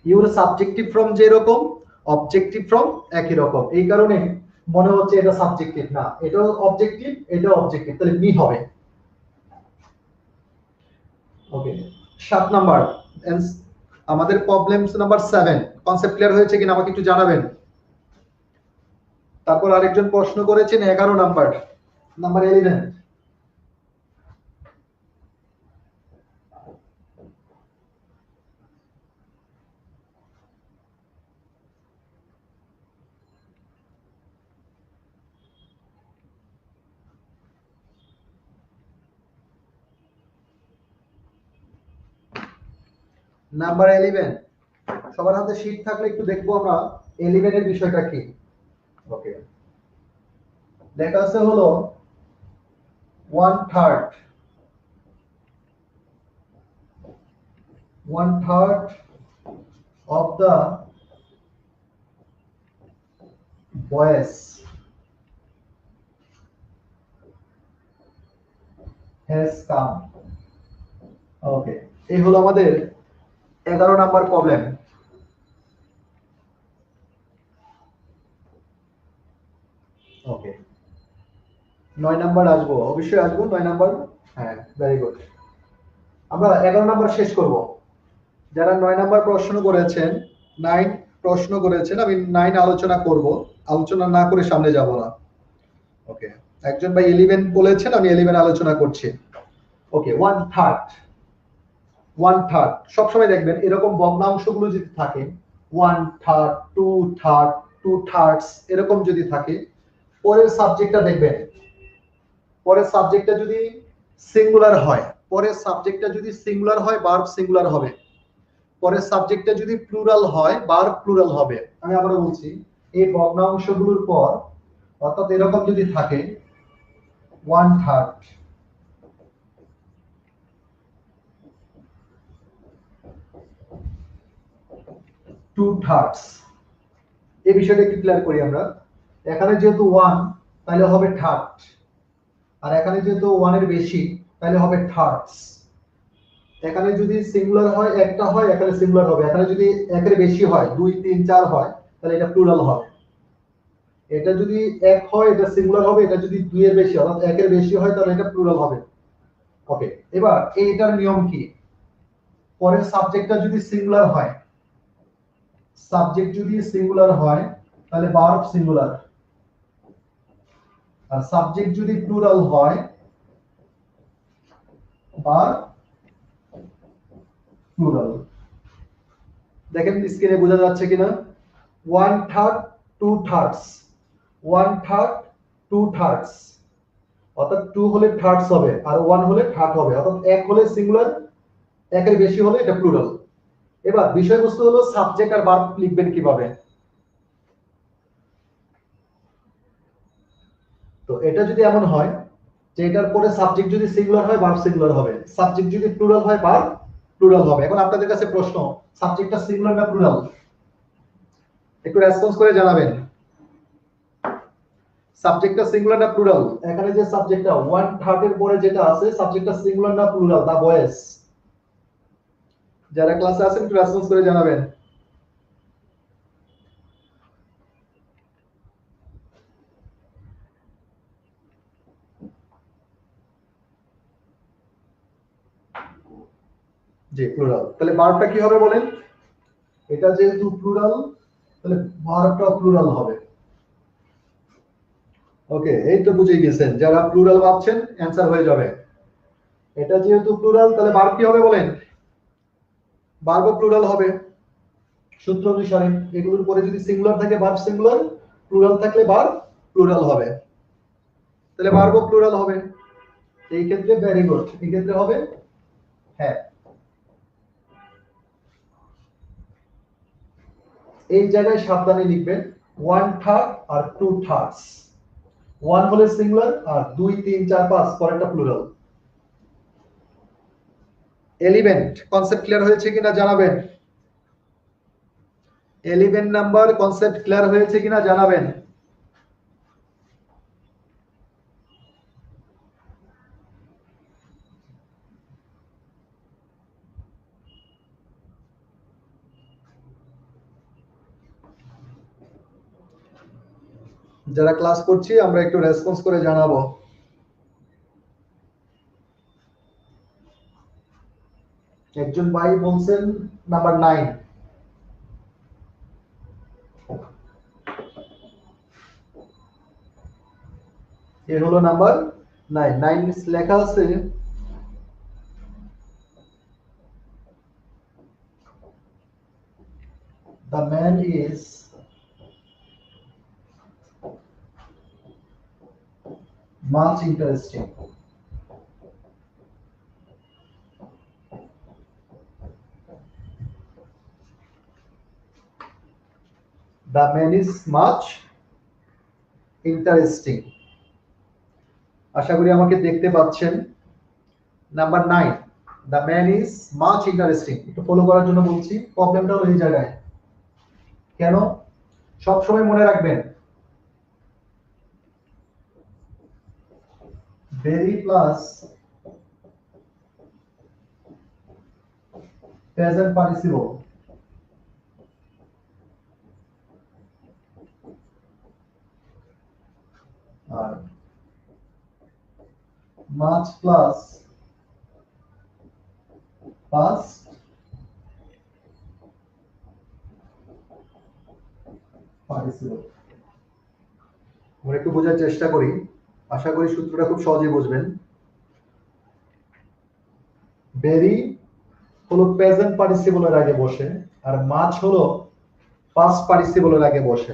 ইউর সাবজেক্টিভ ফর্ম যেরকম অবজেক্টিভ ফর্ম একই রকম, এই কারণে মনে হচ্ছে এটা সাবজেক্টিভ না, এটাও অবজেক্টিভ এটা অবজেক্টিভ, তাহলে মি হবে। ওকে, 7 নাম্বার আমাদের প্রবলেমস নাম্বার 7, কনসেপ্ট ক্লিয়ার হয়েছে কিনা আমাকে একটু জানাবেন। তারপর আরেকজন প্রশ্ন করেছেন 11 নাম্বার, নাম্বার 11। নাম্বার 11, সবার হাতে শীট থাকলে একটু দেখবো আমরা 11 এর বিষয়টা কি। ওকে, লেখা আছে হলো 1/3, 1/3 of the boys has come। ওকে, এই হলো আমাদের 11 নাম্বার প্রবলেম। ওকে, 9 নাম্বার আসবো, অবশ্যই আসবো 9 নাম্বার। হ্যাঁ, ভেরি গুড, আমরা 11 নাম্বার শেষ করব। যারা 9 নাম্বার প্রশ্ন করেছেন, 9 প্রশ্ন করেছেন, আমি 9 আলোচনা করব, আলোচনা না করে সামনে যাব না। ওকে, একজন ভাই 11 বলেছেন, আমি 11 আলোচনা করছি। ওকে, 1/3, 1/3 সবসময় দেখবেন এরকম ভগ্নাংশগুলো যদি থাকে 1/3, 2/3, 2/3 এরকম যদি থাকে, পরের সাবজেক্টটা দেখবেন, পরের সাবজেক্টটা যদি সিঙ্গুলার হয়, পরের সাবজেক্টটা যদি সিঙ্গুলার হয় ভার্ব সিঙ্গুলার হবে, পরের সাবজেক্টটা যদি প্লুরাল হয় ভার্ব প্লুরাল হবে। আমি আবারো বলছি, এই ভগ্নাংশগুলোর পর অর্থাৎ এরকম যদি থাকে 1/3, 2/3, এই বিষয়টা একটু ক্লিয়ার করি আমরা। এখানে যেহেতু 1 তাহলে হবে থার্ড, আর এখানে যেহেতু 1 এর বেশি তাহলে হবে থার্ডস। এখানে যদি সিঙ্গুলার হয় একটা হয়, এখানে সিঙ্গুলার হবে, এখানে যদি একের বেশি হয় 2 3 4 হয় তাহলে এটা প্লুরাল হবে। এটা যদি এক হয় এটা সিঙ্গুলার হবে, এটা যদি 2 এর বেশি অর্থাৎ একের বেশি হয় তাহলে এটা প্লুরাল হবে। ওকে, এবার এইটার নিয়ম কি, পরের সাবজেক্টটা যদি সিঙ্গুলার হয়, সাবজেক্ট যদি সিঙ্গুলার হয় তাহলে ভার্ব সিঙ্গুলার, আর সাবজেক্ট যদি প্লুরাল হয় ভার্ব প্লুরাল। দেখেন স্ক্রিনে বোঝা যাচ্ছে কিনা, 1/3, 2/3, 1/3, 2/3, অর্থাৎ 2 হলে থার্ডস হবে আর 1 হলে থার্ড হবে, অর্থাৎ এক হলে সিঙ্গুলার, একের বেশি হলে এটা প্লুরাল। এবার বিষয়বস্তু হলো সাবজেক্ট আর ভার্ব লিখবেন কিভাবে। তো এটা যদি এমন হয় যে এটার পরে সাবজেক্ট যদি সিঙ্গুলার হয় ভার্ব সিঙ্গুলার হবে, সাবজেক্ট যদি প্লুরাল হয় ভার্ব প্লুরাল হবে। এখন আপনাদের কাছে প্রশ্ন, সাবজেক্টটা সিঙ্গুলার না প্লুরাল, একটু রেসপন্স করে জানাবেন। সাবজেক্টটা সিঙ্গুলার না প্লুরাল? এখানে যে সাবজেক্টটা 1/3 এর পরে যেটা আছে সাবজেক্টটা সিঙ্গুলার না প্লুরাল, দা বয়েজ? যারা ক্লাসে আছেন একটু রেসপন্স করে জানাবেন। জি প্লুরাল। তাহলে ভার্বটা কি হবে বলেন? এটা যেহেতু প্লুরাল তাহলে ভার্বটা প্লুরাল হবে। ওকে, এই তো বুঝে গেছেন, যারা প্লুরাল ভাবছেন অ্যান্সার হয়ে যাবে। এটা যেহেতু প্লুরাল তাহলে ভার্ব কি হবে বলেন? ভার্বও প্লুরাল হবে সূত্র অনুসারে। এগুলোর পরে যদি সিঙ্গুলার থাকে ভার্ব সিঙ্গুলার, প্লুরাল থাকলে ভার্ব প্লুরাল হবে। তাহলে ভার্বও প্লুরাল হবে। এই ক্ষেত্রে ভেরি গুড, এই ক্ষেত্রে হবে হ্যাঁ। এই জায়গায় সাবধানে লিখবেন 1/3 আর 2/3। 1 হলে সিঙ্গুলার আর 2 3 4 5 পরেরটা প্লুরাল। এলিমেন্ট কনসেপ্ট ক্লিয়ার হয়েছে কিনা জানাবেন। 11 নাম্বার কনসেপ্ট ক্লিয়ার হয়েছে কিনা জানাবেন। যারা ক্লাস করছি আমরা একটু রেসপন্স করে জানাবো। একজন ভাই বলছেন নাম্বার 9। এর হলো নাম্বার 9। 9 লেখা আছে the man is much interesting. The man is much interesting. আশা করি আমাকে দেখতে পাচ্ছেন। Number 9 the man is much interesting, একটু ফলো করার জন্য বলছি। প্রবলেমটা হলো এই জায়গায়। কেন? সব সময় মনে রাখবেন very plus present participle আর much plus past participle। আমরা একটু বোঝার চেষ্টা করি, আশা করি সূত্রটা খুব সহজেই বুঝবেন। very হলো প্রেজেন্ট পার্টিসিপলের আগে বসে আর মাছ হলো পাস্ট পার্টিসিপলের আগে বসে।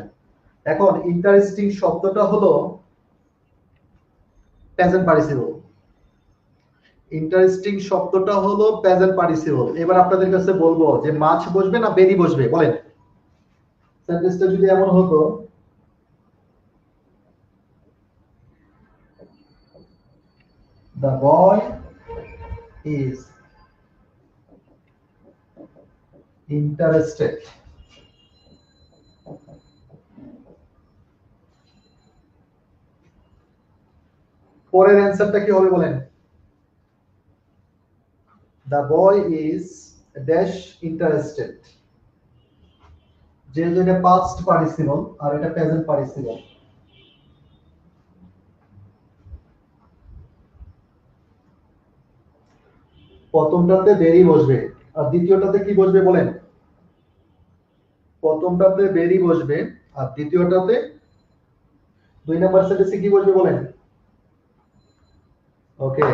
এখন ইন্টারেস্টিং শব্দটা হলো প্রেজেন্ট পার্টিসিপল। ইন্টারেস্টিং শব্দটা হলো প্রেজেন্ট পার্টিসিপল। এবার আপনাদের কাছে বলবো যে মাছ বসবে না বেরি বসবে বলেন। সেন্টেন্সটা যদি এমন হতো the boy is interested, পরের অ্যানসারটা কি হবে বলেন? the boy is dash interested। যেহেতু এটা পাস্ট পার্টিসিপল আর এটা প্রেজেন্ট পার্টিসিপল, প্রথমটাতে বেরি বসবে আর দ্বিতীয়টাতে কি বসবে বলেন? প্রথমটাতে বেরি বসবে আর দ্বিতীয়টাতে 2 নাম্বার সেন্টেন্সে কি বসবে বলেন? ওকে,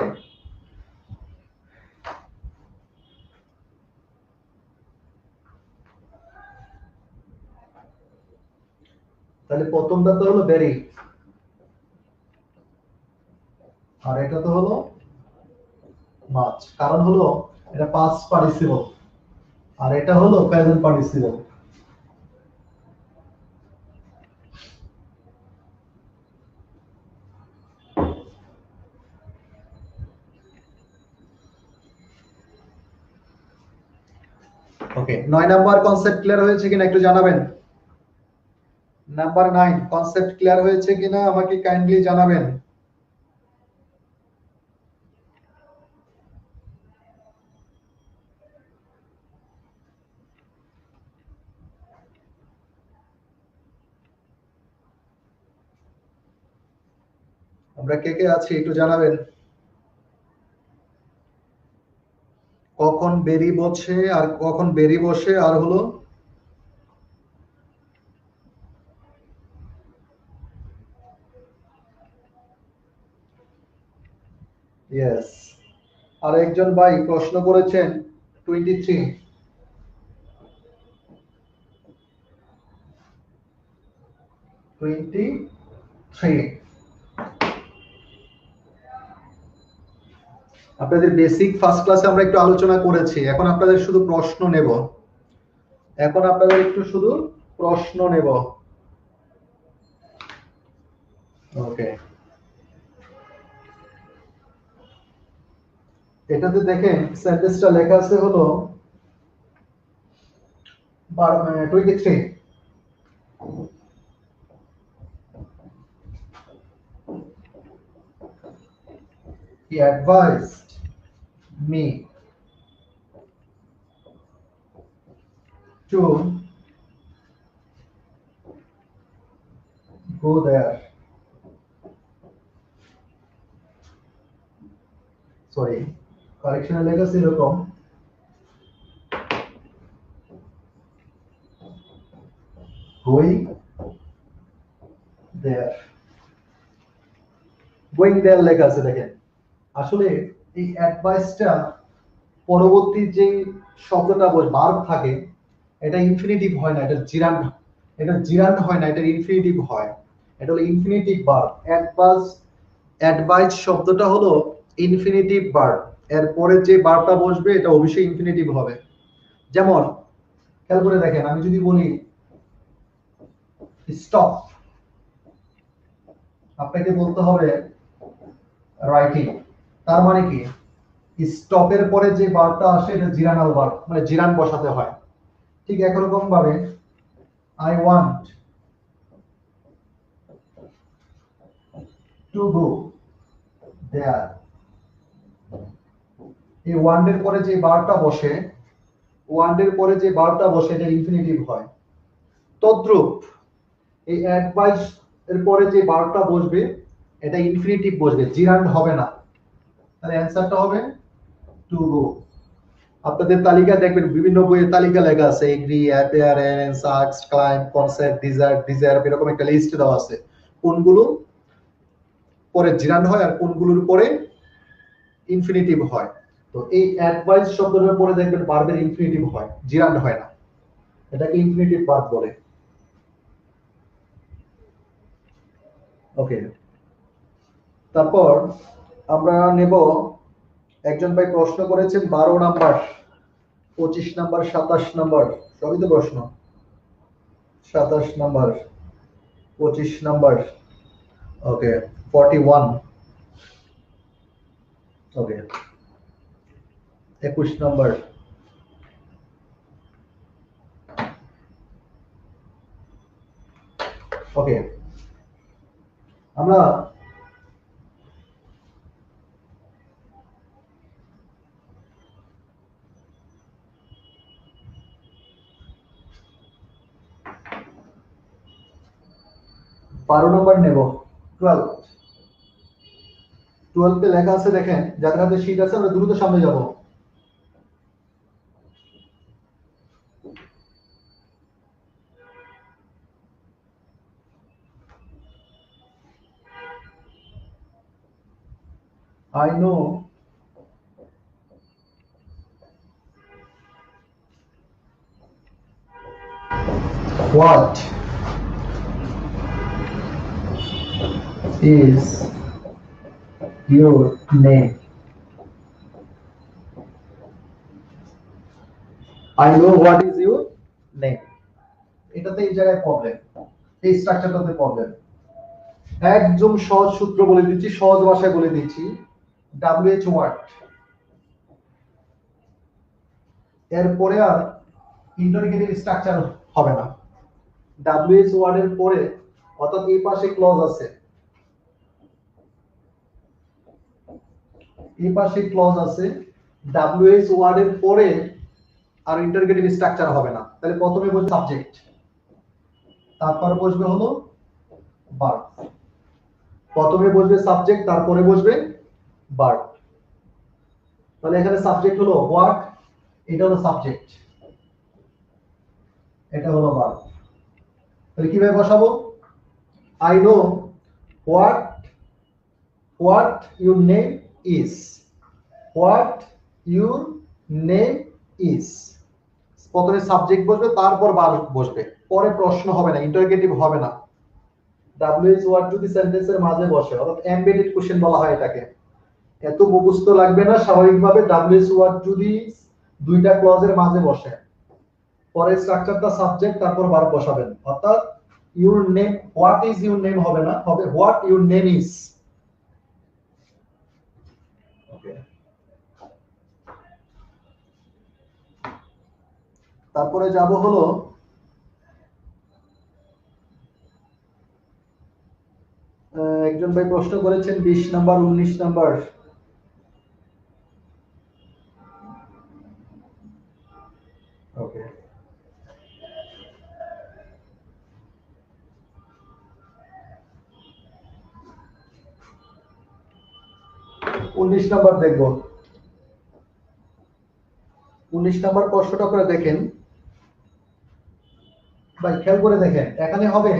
তাহলে প্রথমটাতে হলো বেরি আর এটা তো হলো মাছ। কারণ হলো এটা পাস্ট পার্টিসিপল আর এটা হলো প্রেজেন্ট পার্টিসিপল। ওকে, 9 নাম্বার কনসেপ্ট ক্লিয়ার হয়েছে কিনা একটু জানাবেন। নাম্বার 9 কনসেপ্ট ক্লিয়ার হয়েছে কিনা আমাকে কাইন্ডলি জানাবেন। আমরা কে কে আছি একটু জানাবেন। কখন কখন বেরি বসে আর কখন বেরি বসে আর হলো ইয়েস। আর একজন ভাই প্রশ্ন করেছেন 23 আপনাদের বেসিক ফার্স্ট ক্লাসে আমরা একটু আলোচনা করেছি, এখন আপনাদের শুধু প্রশ্ন নেব। ওকে, এটাতে দেখেন সেন্টেন্সটা লেখা আছে হলো 23 He advised me to go there. Sorry, correction লেখা আছে এরকম going there লেখা আছে। দেখেন আসলে এই অ্যাডভাইসটা পরবর্তী যে শব্দটা ভার্ব থাকে এটা ইনফিনিটিভ হয় না, এটা জিরান্ড হয় না, এটা ইনফিনিটিভ হয়। এটা হলো ইনফিনিটিভ ভার্ব। অ্যাডভাইস শব্দটা হলো ইনফিনিটিভ ভার্ব, এরপরে যে ভার্বটা বসবে এটা অবশ্যই ইনফিনিটিভ হবে। যেমন খেয়াল করে দেখেন, আমি যদি বলি স্টপ, আপনাকে বলতে হবে রাইটিং, তার মানে কি স্টপের পরে যে ভার্বটা আসে এটা জিরানাল ভার্ব, মানে জিরান বসাতে হয়। ঠিক একরকম ভাবে আই ওয়ান্ট টু গো দেয়ার, এই ওয়ান্টের পরে যে ভার্বটা বসে এটা ইনফিনিটিভ হয়। তদ্রূপ এই অ্যাডভাইস এর পরে যে ভার্বটা বসবে এটা ইনফিনিটিভ বসবে, জিরান্ড হবে না। তাহলে অ্যানসারটা হবে টু গো। আপনাদের তালিকা দেখবেন বিভিন্ন বইয়ের তালিকা লেখা আছে agree, appearance, ask, claim, concept, desire এরকম একটা লিস্ট দেওয়া আছে কোনগুলো পরে জিরান্ড হয় আর কোনগুলোর পরে ইনফিনিটিভ হয়। তো এই অ্যাডভাইস শব্দটার পরে দেখবেন ভার্বের ইনফিনিটিভ হয়, জিরান্ড হয় না, এটাকে ইনফিনিটিভ ভার্ব বলে। ওকে, তারপর আমরা নেব, একজন ভাই প্রশ্ন করেছেন 12 নাম্বার, 25 নাম্বার, 27 নাম্বার, সবই তো প্রশ্ন। 27 নাম্বার, 25 নাম্বার, ওকে 41, ওকে 21 নাম্বার, ওকে। আমরা বারো নম্বর নেব। 12 লেখা আছে, দেখেন যাদের হাতে শীট আছে আমরা দ্রুত সামনে যাব। I know what is your name. I know what is your name. এটাতে এই জায়গায় প্রবলেম, এই স্ট্রাকচারটাতে প্রবলেম। একদম সহজ সূত্র বলে দিচ্ছি, সহজ ভাষায় বলে দিচ্ছি। WH ওয়ার্ড, এরপরে আর ইন্টারোগেটিভ স্ট্রাকচার হবে না। WH ওয়ার্ডের পরে, অর্থাৎ এই পাশে ক্লজ আছে, WH ওয়ার্ডের পরে আর ইন্টারোগেটিভ স্ট্রাকচার হবে না। তাহলে প্রথমে বসবে সাবজেক্ট, তারপর বসবে হলো ভার্ব। প্রথমে বসবে সাবজেক্ট, তারপরে বসবে ভার্ব। তাহলে এখানে সাবজেক্ট হলো হোয়াট, এটা হলো সাবজেক্ট, এটা হলো ভার্ব। তাহলে কিভাবে বসাবো? I know what your name is, what your name is. প্রথমে সাবজেক্ট বসবে, তারপর ভার্ব বসবে, পরে প্রশ্ন হবে না, ইন্টারোগেটিভ হবে না। ডাব্লিউএইচ ওয়ার্ড যদি সেন্টেন্সের মাঝে বসে, অর্থাৎ এমবেডেড কোশ্চেন বলা হয় এটাকে, এত মুখস্থ লাগবে না। স্বাভাবিকভাবে ডাব্লিউএইচ ওয়ার্ড যদি দুইটা ক্লজের মাঝে বসে, পরে স্ট্রাকচারটা সাবজেক্ট, তারপর ভার্ব বসাবেন। অর্থাৎ your name, what is your name হবে না, হবে হোয়াট ইউর নেম ইজ। ওকে, তারপরে যাব হলো একজন ভাই প্রশ্ন করেছেন 20 নাম্বার 19 নাম্বার। ওকে, 19 নাম্বার দেখব। 19 নাম্বার প্রশ্নটা করে দেখেন ভাই, খেয়াল করে দেখেন, এখানে হবে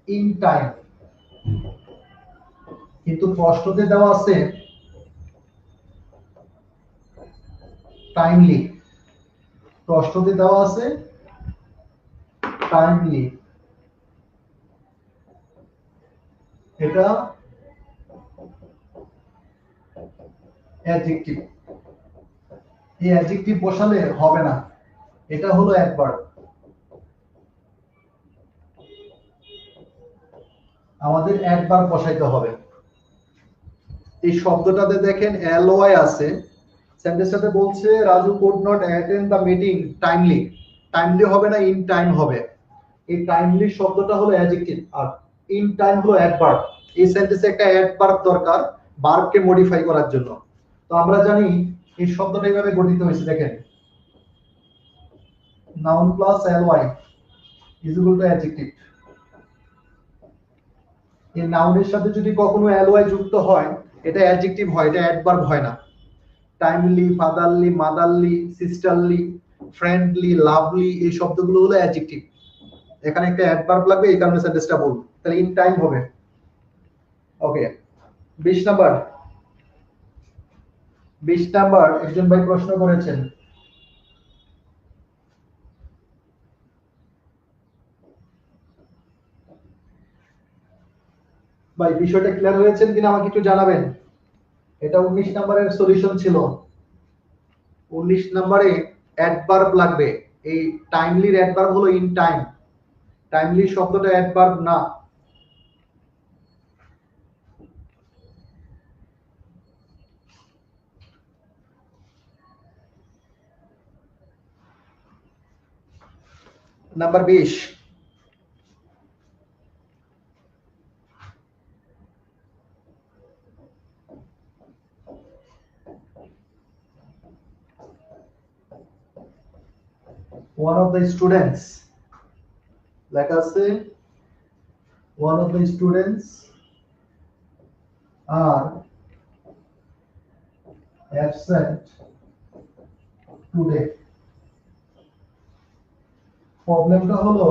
ইন টাইম, কিন্তু প্রশ্নতে দেওয়া আছে টাইমলি। প্রশ্নতে দেওয়া আছে টাইমলি, এটা অ্যাডজেক্টিভ। এই অ্যাডজেক্টিভ বসালে হবে না, এটা হলো একবার। আমাদের একবার বসাইতে হবে। এই শব্দটাতে দেখেন এলওয়াই আছে, সেন্টেন্সটাতে বলছে Raju could not attend the meeting timely. Timely হবে না, ইন টাইম হবে। এই টাইমলি শব্দটা হলো অ্যাডজেক্টিভ, আর ইন টাইম হলো অ্যাডভার্ব। এই সেন্টেন্সে একটা অ্যাডভার্ব দরকার ভার্বকে মডিফাই করার জন্য। তো আমরা জানি এই শব্দটা এইভাবে গঠিত হয়েছে, দেখেন noun plus ly is equal to adjective. এই নাউনের সাথে যদি কখনো ly যুক্ত হয়, এটা অ্যাডজেক্টিভ হয়, এটা অ্যাডভার্ব হয় না। Timely, fatherly, motherly, sisterly, friendly, lovely, এই শব্দগুলো হলো অ্যাডজেক্টিভ। এখানে একটা অ্যাডভার্ব লাগবে, এই কারণে সেন্টেন্সটা বল, তাহলে ইন টাইম হবে। ওকে, 20 নাম্বার। 20 নাম্বার একজন ভাই প্রশ্ন করেছেন, ভাই বিষয়টা ক্লিয়ার হয়েছে কিনা আমাকে একটু জানাবেন। এটা 19 নাম্বারের সলিউশন ছিল। 19 নাম্বারে অ্যাডভার্ব লাগবে। এই টাইমলির অ্যাডভার্ব হলো ইন টাইম। টাইমলি শব্দটা অ্যাডভার্ব না। Number 20, one of the students, লেখা আছে one of the students are absent today। প্রবলেমটা হলো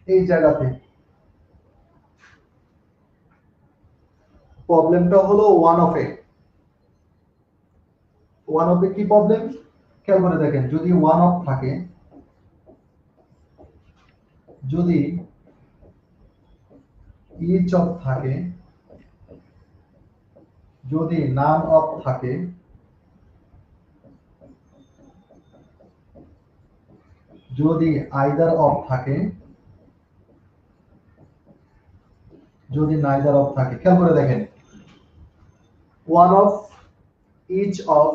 এই জায়গাতে, প্রবলেমটা হলো one of a. One of a কি প্রবলেম খেয়াল করে দেখেন, যদি ওয়ান অফ থাকে, যদি ইচ অফ থাকে, যদি নাম অফ থাকে, যদি আইদার অফ থাকে, যদি নাইদার অফ থাকে। খেয়াল করে দেখেন, one of, each of,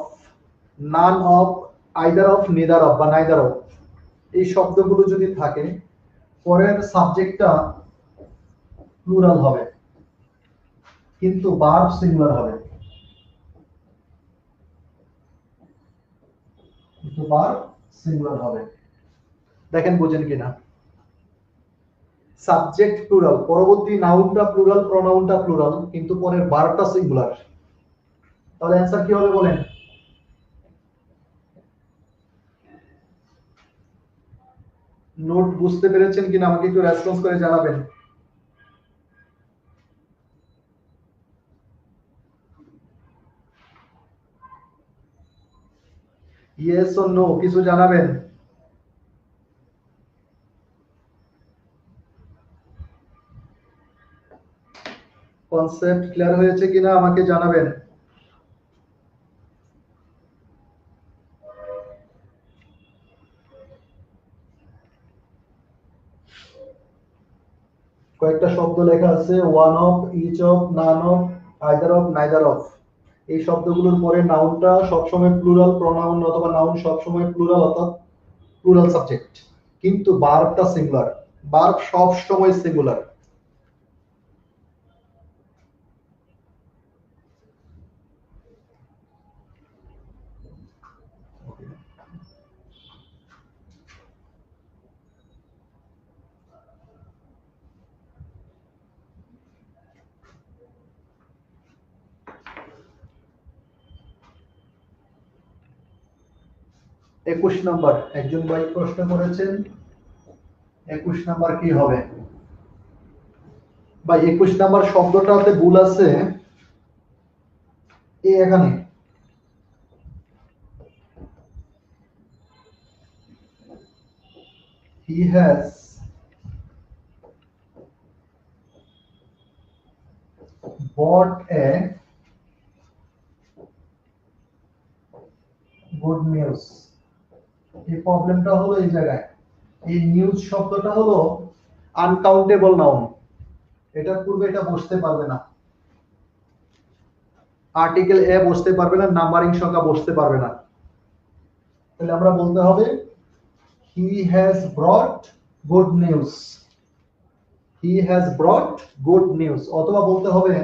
none of, either of, neither of বা নাইদার অফ, এই শব্দগুলো যদি থাকে, পরের সাবজেক্টটা প্লুরাল হবে, কিন্তু ভার্ব সিঙ্গুলার হবে। কিন্তু ভার্ব সিঙ্গুলার হবে। দেখেন বুঝেন কিনা। সাবজেক্ট প্লুরাল, পরবর্তী নাউনটা প্লুরাল, প্রোনাউনটা প্লুরাল, কিন্তু পরের ভার্বটা সিঙ্গুলার। তাহলে অ্যানসার কি হবে বলেন? নোট বুঝতে পেরেছেন কিনা আমাকে একটু রেসপন্স করে জানাবেন। ইয়েস অর নো কিছু জানাবেন। কনসেপ্ট ক্লিয়ার হয়েছে কিনা আমাকে জানাবেন। কয়েকটা শব্দ লেখা আছে, one of, each of, none of, either of, neither of. এই শব্দগুলোর পরে নাউনটা সবসময় প্লুরাল প্রোনাউন অথবা নাউন সবসময় প্লুরাল অর্থাৎ প্লুরাল সাবজেক্ট, কিন্তু ভার্বটা সিঙ্গুলার। ভার্ব সব সময় সিঙ্গুলার। একুশ নাম্বার একজন ভাই প্রশ্ন করেছেন, 21 নাম্বার কি হবে? ভাই 21 নাম্বার শব্দটাতে ভুল আছে, এই এখানে he has bought a good news। এই প্রবলেমটা হলো এই জায়গায়, এই নিউজ শব্দটা হলো আনকাউন্টেবল নাউন, এটার পূর্বে এটা বসতে পারবে না, আর্টিকেল এ বসতে পারবে না, নাম্বারিং সংখ্যা বসতে পারবে না। তাহলে আমরা বলতে হবে he has brought good news, he has brought good news, অথবা বলতে হবে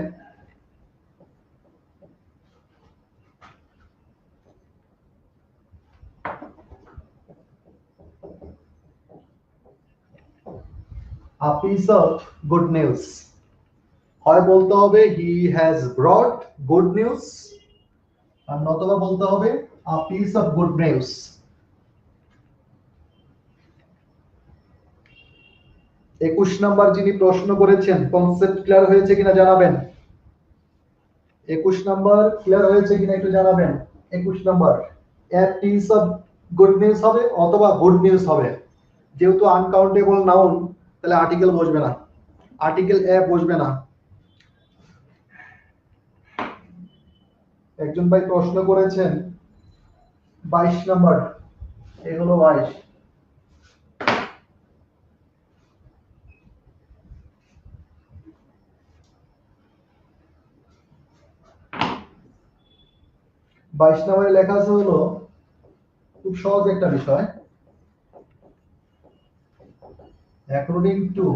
a piece of good news। হয় বলতে হবে he has brought good news, আর নতুবা বলতে হবে a piece of good news। 21 number যিনি প্রশ্ন করেছেন কনসেপ্ট ক্লিয়ার হয়েছে কিনা জানাবেন। 21 নাম্বার ক্লিয়ার হয়েছে কিনা একটু জানাবেন। 21 number a piece of good news হবে অথবা গুড নিউজ হবে, যেহেতু আনকাউন্টেবল নাউন তাহলে আর্টিকেল বসবে না, আর্টিকেল এ বসবে না। একজন ভাই প্রশ্ন করেছেন 22 নাম্বার, এই হলো 22। 22 নম্বরে লেখা আছে হলো খুব সহজ একটা বিষয়, অ্যাকর্ডিং টু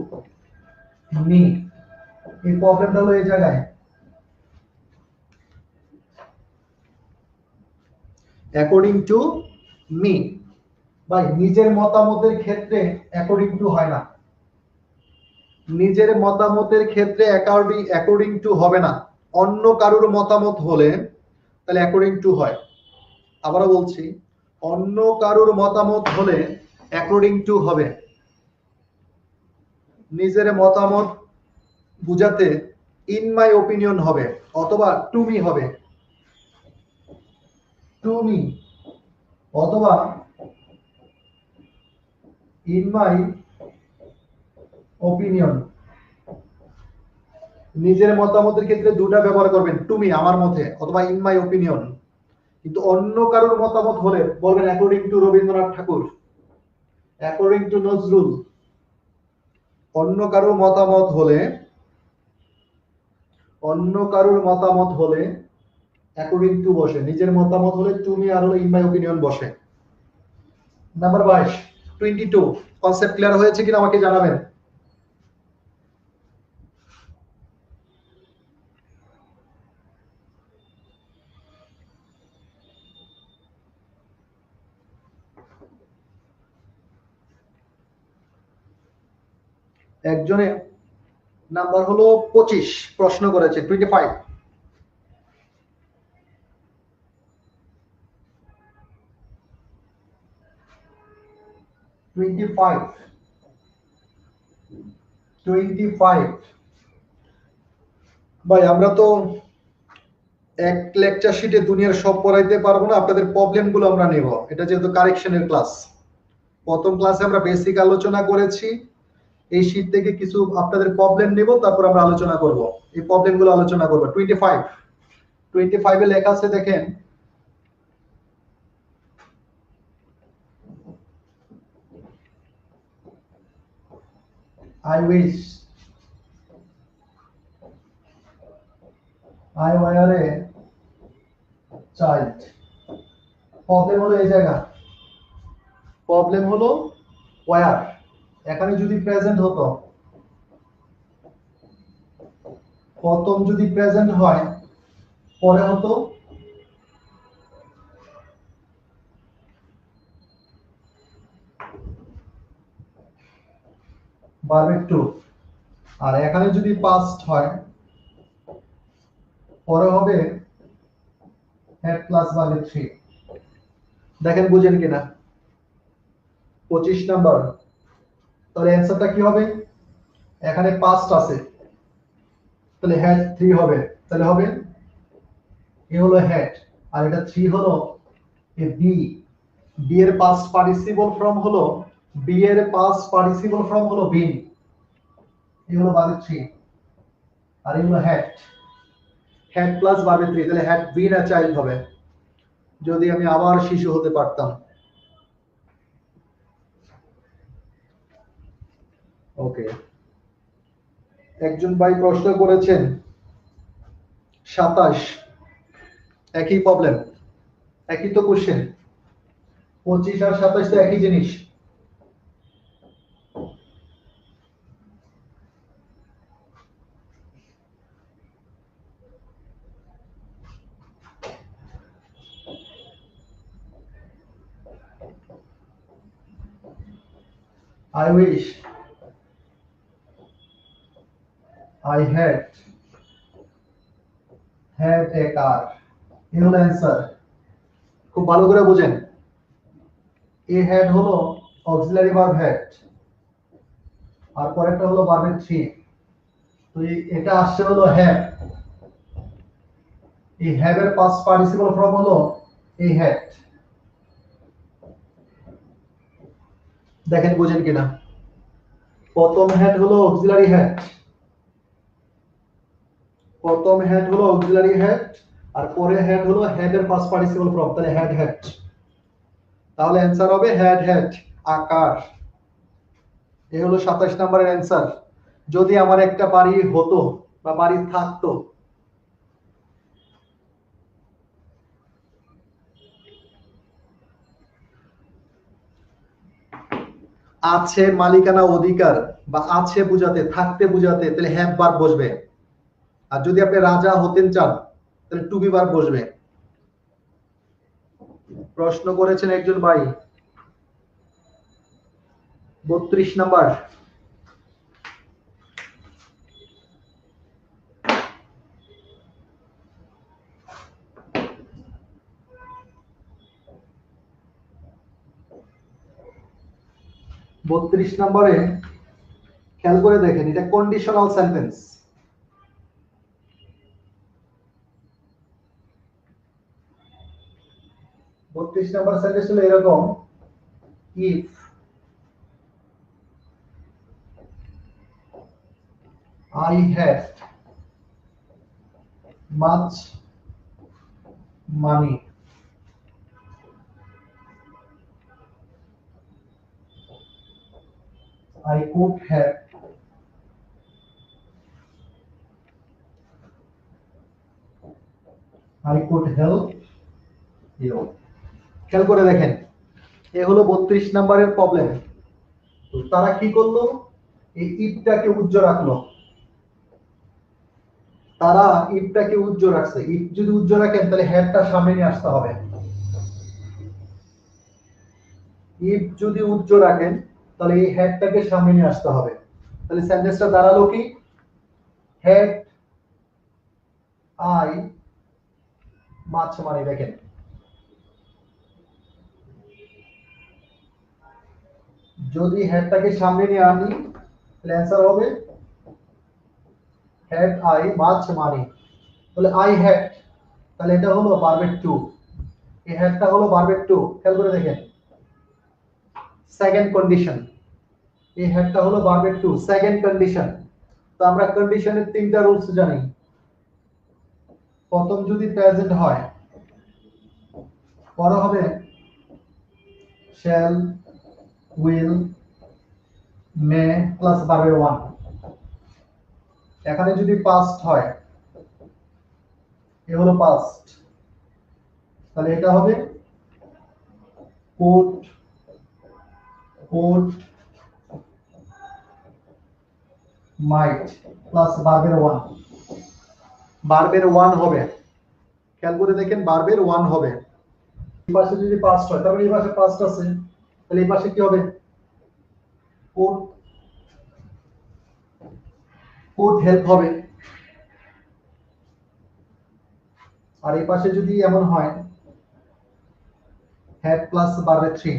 মি। এই প্রবলেমটা হলো এই জায়গায়, অ্যাকর্ডিং টু মি। ভাই নিজের মতামতের ক্ষেত্রে অ্যাকর্ডিং টু হয় না, নিজের মতামতের ক্ষেত্রে অ্যাকর্ডিং টু হবে না, অন্য কারোর মতামত হলে তাহলে অ্যাকর্ডিং টু হয়। আবারও বলছি, অন্য কারোর মতামত হলে অ্যাকর্ডিং টু হবে। নিজের মতামত বুঝাতে ইন মাই ওপিনিয়ন হবে অথবা টু মি হবে, টু মি অথবা ইন মাই ওপিনিয়ন। নিজের মতামতের ক্ষেত্রে দুটা ব্যবহার করবেন, টু মি আমার মতে অথবা ইন মাই ওপিনিয়ন। কিন্তু অন্য কারোর মতামত হলে বলবেন according to Rabindranath Thakur, according to Nazrul. অন্য কারোর মতামত হলে, অন্য কারোর মতামত হলে অ্যাকর্ডিং টু বসে, নিজের মতামত হলে টু মি আর হলো ইন মাই ওপিনিয়ন বসে। নাম্বার 22 কনসেপ্ট ক্লিয়ার হয়েছে কিনা আমাকে জানাবেন। একজনে নাম্বার হলো 25 প্রশ্ন করেছে 25। 25। ভাই আমরা তো এক লেকচার শিটে দুনিয়ার সব পড়াইতে পারবো না, আপনাদের প্রবলেমগুলো আমরা নেব। এটা যেহেতু কারেকশনের ক্লাস, প্রথম ক্লাসে আমরা বেসিক আলোচনা করেছি, এই শীট থেকে কিছু আপনাদের প্রবলেম নেব, তারপর আমরা আলোচনা করব, এই প্রবলেমগুলো আলোচনা করব। 25 এ লেখা আছে দেখেন, I wish I were a child। Problem হলো এই জায়গা, প্রবলেম হলো ওয়ার। এখানে যদি প্রেজেন্ট হতো, প্রথম যদি প্রেজেন্ট হয়, পরে হতো ভার্ব টু, আর এখানে যদি পাস্ট হয়, পরে হবে হ্যাড প্লাস ভার্ব থ্রি। দেখেন বুঝেন কিনা। 25 নাম্বার, তাহলে অ্যান্সারটা কি হবে? এখানে পাস্ট আছে, তাহলে হ্যাড থ্রি হবে, তাহলে হবে এ হলো হ্যাড, আর এটা থ্রি হলো এ বি। বি এর পাস্ট পার্টিসিপল ফর্ম হলো, বি এর পাস্ট পার্টিসিপল ফর্ম হলো বিন। এই হলো ভার্ব থ্রি, আর এই হলো had. Had plus verb three, তাহলে হ্যাড বিন আ চাইল্ড হবে। যদি আমি আবার শিশু হতে পারতাম। ওকে, একজন ভাই প্রশ্ন করেছেন 27, একই প্রবলেম, একই তো কোশ্চেন। 25 আর 27 তো একই জিনিস। I wish I had a car। এই হলো অ্যান্সার। খুব ভালো করে বুঝেন, এ হ্যাড হলো অক্সিলারি ভার্ব হ্যাড, আর পরেরটা হলো ভার্বের থ্রি। তো এটা আসছে হলো হ্যাড, এই হ্যাভ এর পাস্ট পার্টিসিপল ফর্ম হলো এই হ্যাড। দেখেন বুঝেন কিনা। প্রথম হ্যাড হলো অক্সিলারি হ্যাড, প্রথম হ্যাড হলো অক্সিলারি হ্যাড, আর পরে হ্যাড হলো হ্যাড এর পাস্ট পার্টিসিপল ফর্ম, তাহলে হ্যাড হ্যাড। তাহলে অ্যান্সার হবে হ্যাড হ্যাড আকার। এই হলো 27 নম্বরের অ্যান্সার। যদি আমার একটা বাড়ি হতো বা বাড়ি থাকতো, আছে মালিকানা অধিকার বা আছে বুঝাতে, থাকতে বুঝাতে, তাহলে হ্যাভ ভার্ব বসবে। আর যদি আপনি রাজা হতেন চান, তাহলে টু বি ভার্ব বসবে। প্রশ্ন করেছেন একজন ভাই 32 নাম্বার, নম্বরে খেয়াল করে দেখেন, এটা কন্ডিশনাল সেন্টেন্স। বত্রিশ নাম্বার সেন্টেন্স হলো এরকম, if I had much money, I could have help you। খেয়াল করে দেখেন, এ হলো 32 নাম্বারের প্রবলেম। তো তারা কি করলো, এই ইফটাকে উজ্জ্ব রাখলো। তারা ইফটাকে উজ্জ্ব রাখছে। ইফ যদি উজ্জ্ব রাখেন, তাহলে হ্যাডটা সামনে নিয়ে আসতে হবে। ইফ যদি উজ্জ্ব রাখেন, তাহলে এই হ্যাডটাকে সামনে নিয়ে আসতে হবে। তাহলে সেন্টেন্সটা দাঁড়ালো কি, হ্যাড আই মাছ মানি। দেখেন যদি হ্যাডটাকে সামনে নিয়ে আনি, তাহলে অ্যান্সার হবে হ্যাড আই মাছ মানি, তাহলে আই হ্যাড, তাহলে এটা হলো ভার্বের টু, এই হ্যাডটা হলো ভার্বের টু। খেয়াল করে দেখেন সেকেন্ড কন্ডিশন, এই হ্যাডটা হলো ভার্বের টু সেকেন্ড কন্ডিশন। তো আমরা কন্ডিশনের তিনটা রুলস জানি। প্রথম যদি প্রেজেন্ট হয় পরে হবে শ্যাল, উইল, মে প্লাস ভার্বের ওয়ান। এখানে যদি পাস্ট হয় এ হলো পাস্ট, তাহলে এটা হবে কোড, কোড মাইট প্লাস ভার্বের ওয়ান, ভার্বের ওয়ান হবে। খেয়াল করে দেখেন ভার্বের ওয়ান হবে। এই পাশে যদি পাস্ট হয় তাহলে এই পাশে পাস্ট আছে, তাহলে এই পাশে কি হবে কোড, কোড হেল্প হবে। আর এই পাশে যদি এমন হয় হ্যাড প্লাস ভার্বের থ্রি,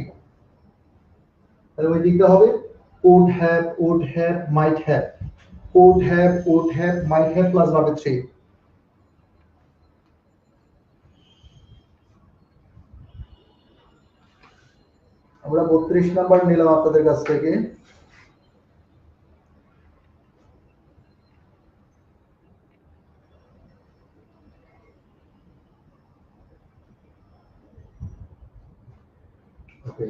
তাহলে ওই দিকটা হবে would have, would have, might have, would have, would have, might have plus verb 3। আমরা 32 নাম্বার নিলাম আপনাদের কাছ থেকে। ওকে,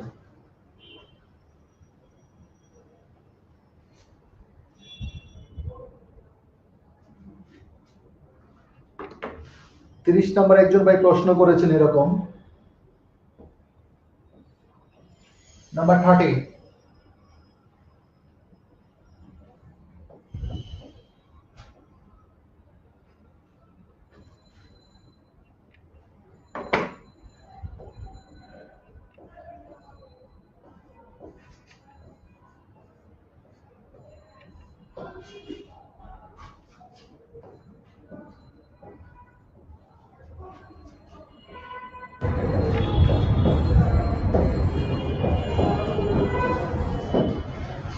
30 নাম্বার একজন ভাই প্রশ্ন করেছেন এরকম, নাম্বার 30।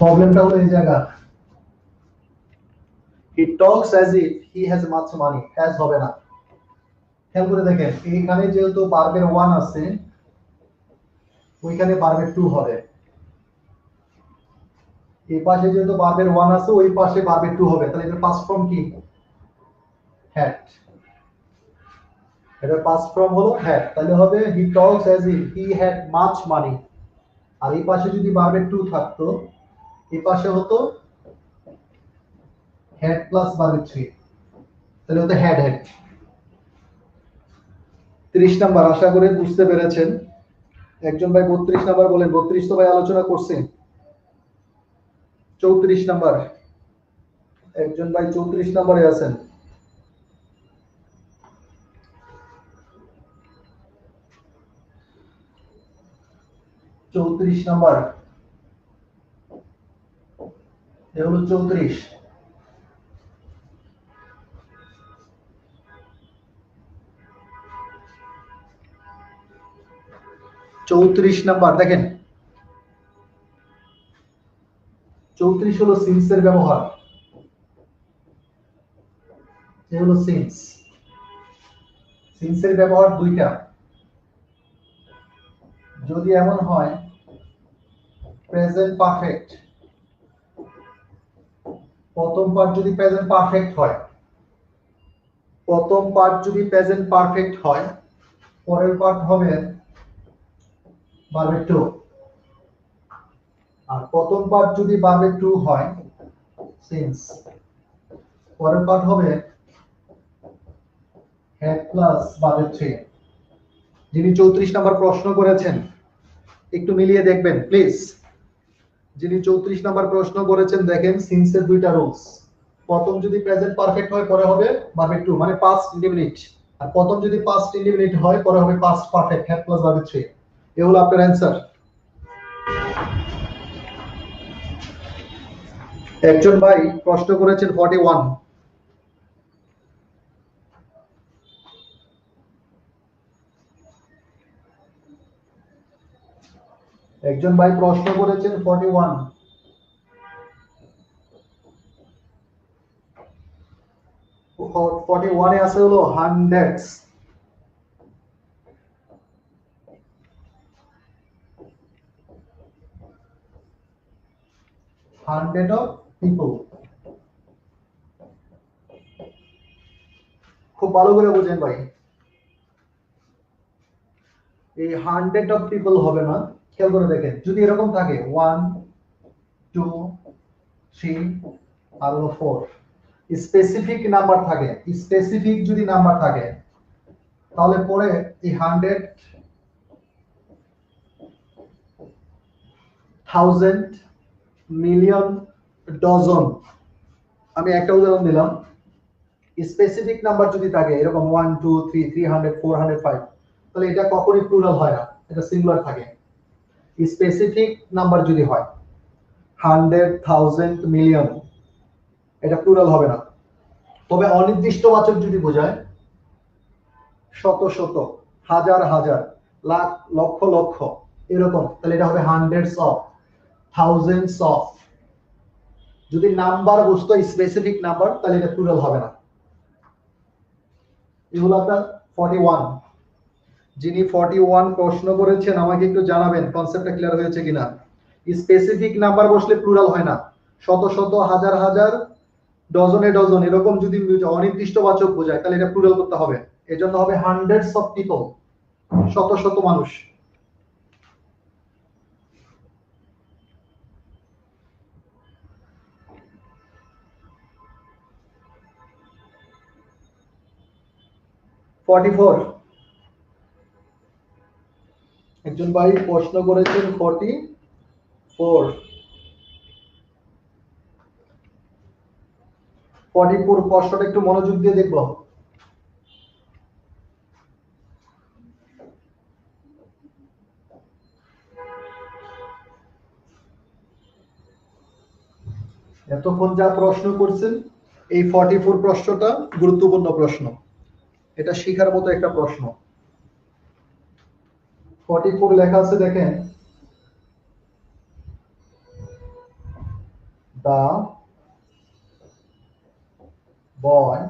প্রবলেমটা হলো এই জায়গা, he talks as if he has much money, has হবে না। খেয়াল করে দেখেন এইখানে যেহেতু ভার্বের ওয়ান আছে ওইখানে ভার্বের টু হবে, এই পাশে যেহেতু ভার্বের ওয়ান আছে ওই পাশে ভার্বের টু হবে, তাহলে এটার পাস্ট ফর্ম কি হ্যাড, এটার পাস্ট ফর্ম হলো হ্যাড, তাহলে হবে he talks as if he had much money। আর এই পাশে যদি ভার্বের টু থাকতো এই পাশে হতো had প্লাস ভার্বের থ্রি, তাহলে হতো হ্যাড হ্যাড। 30 নাম্বার আশা করি বুঝতে পেরেছেন। একজন ভাই 32 নাম্বার বলেন, 32 তো ভাই আলোচনা করছি। 34 নাম্বার একজন ভাই 34 নম্বরে আছেন। চৌত্রিশ নাম্বার, এ হলো 34। চৌত্রিশ নাম্বার দেখেন, 34 হলো সিন্সের ব্যবহার, এ হলো সিন্স। সিন্সের ব্যবহার দুইটা, যদি এমন হয় প্রেজেন্ট পারফেক্ট, প্রথম পার্ট যদি প্রেজেন্ট পারফেক্ট হয়, প্রথম পার্ট যদি প্রেজেন্ট পারফেক্ট হয় পরের পার্ট হবে ভার্বের টু, আর প্রথম পার্ট যদি ভার্বের টু হয় সিন্স, পরের পার্ট হবে হ্যাড প্লাস ভার্বের থ্রি। যিনি 34 নাম্বার প্রশ্ন করেছেন একটু মিলিয়ে দেখবেন প্লিজ। যিনি 34 নাম্বার প্রশ্ন করেছেন দেখেন সিন্সের দুইটা রুলস, প্রথম যদি প্রেজেন্ট পারফেক্ট হয় পরে হবে ভার্বের টু মানে পাস্ট ইনডিফিনিট, আর প্রথম যদি পাস্ট ইনডিফিনিট হয় পরে হবে পাস্ট পারফেক্ট হ্যাড প্লাস ভার্বের থ্রি। এই হলো আপনার অ্যানসার। একজন ভাই প্রশ্ন করেছেন 41, একজন ভাই প্রশ্ন করেছেন 41। 41 এ আছে হলো হান্ড্রেডস, হান্ড্রেড অফ পিপল। খুব ভালো করে বুঝেন ভাই, এই হান্ড্রেড অফ পিপল হবে না, খেয়াল করে দেখেন যদি এরকম থাকে 1 2 3 আর 4 স্পেসিফিক নাম্বার থাকে, স্পেসিফিক যদি নাম্বার থাকে তাহলে পরে এই 100 থাউজেন্ড মিলিয়ন ডজন, আমি একটা উদাহরণ দিলাম, স্পেসিফিক নাম্বার যদি থাকে এরকম 1 2 3 300 400 5 তাহলে এটা কখনোই প্লুরাল হয় না, এটা সিঙ্গুলার থাকে। স্পেসিফিক নাম্বার যদি হয় 100 থাউজেন্ড মিলিয়ন, এটা প্লুরাল হবে না। তবে অনির্দিষ্টবাচক যদি বোঝায় শত শত, হাজার হাজার, লাখ লক্ষ লক্ষ এরকম, তাহলে এটা হবে হান্ড্রেডস অফ, থাউজেন্ডস অফ। যদি নাম্বার বুঝতো স্পেসিফিক নাম্বার তাহলে এটা প্লুরাল হবে না। এগুলো আপনার 41, যিনি 41 প্রশ্ন করেছেন আমাকে একটু জানাবেন কনসেপ্টটা ক্লিয়ার হয়েছে কিনা। স্পেসিফিক নাম্বার বসলে প্লুরাল হয় না, শত শত, হাজার হাজার, ডজনে ডজন এরকম যদি অনির্দিষ্টবাচক বোঝায় তাহলে এটা প্লুরাল করতে হবে, এজন্য হবে হান্ড্রেডস অফ পিপল, শত শত মানুষ। একজন ভাই প্রশ্ন করেছেন 44 প্রশ্নটা একটু মনোযোগ দিয়ে দেখব। এতক্ষণ যা প্রশ্ন করছেন এই 44 প্রশ্নটা গুরুত্বপূর্ণ প্রশ্ন, এটা শেখার মতো একটা প্রশ্ন। 44 লেখা আছে দেখেন, দা বয়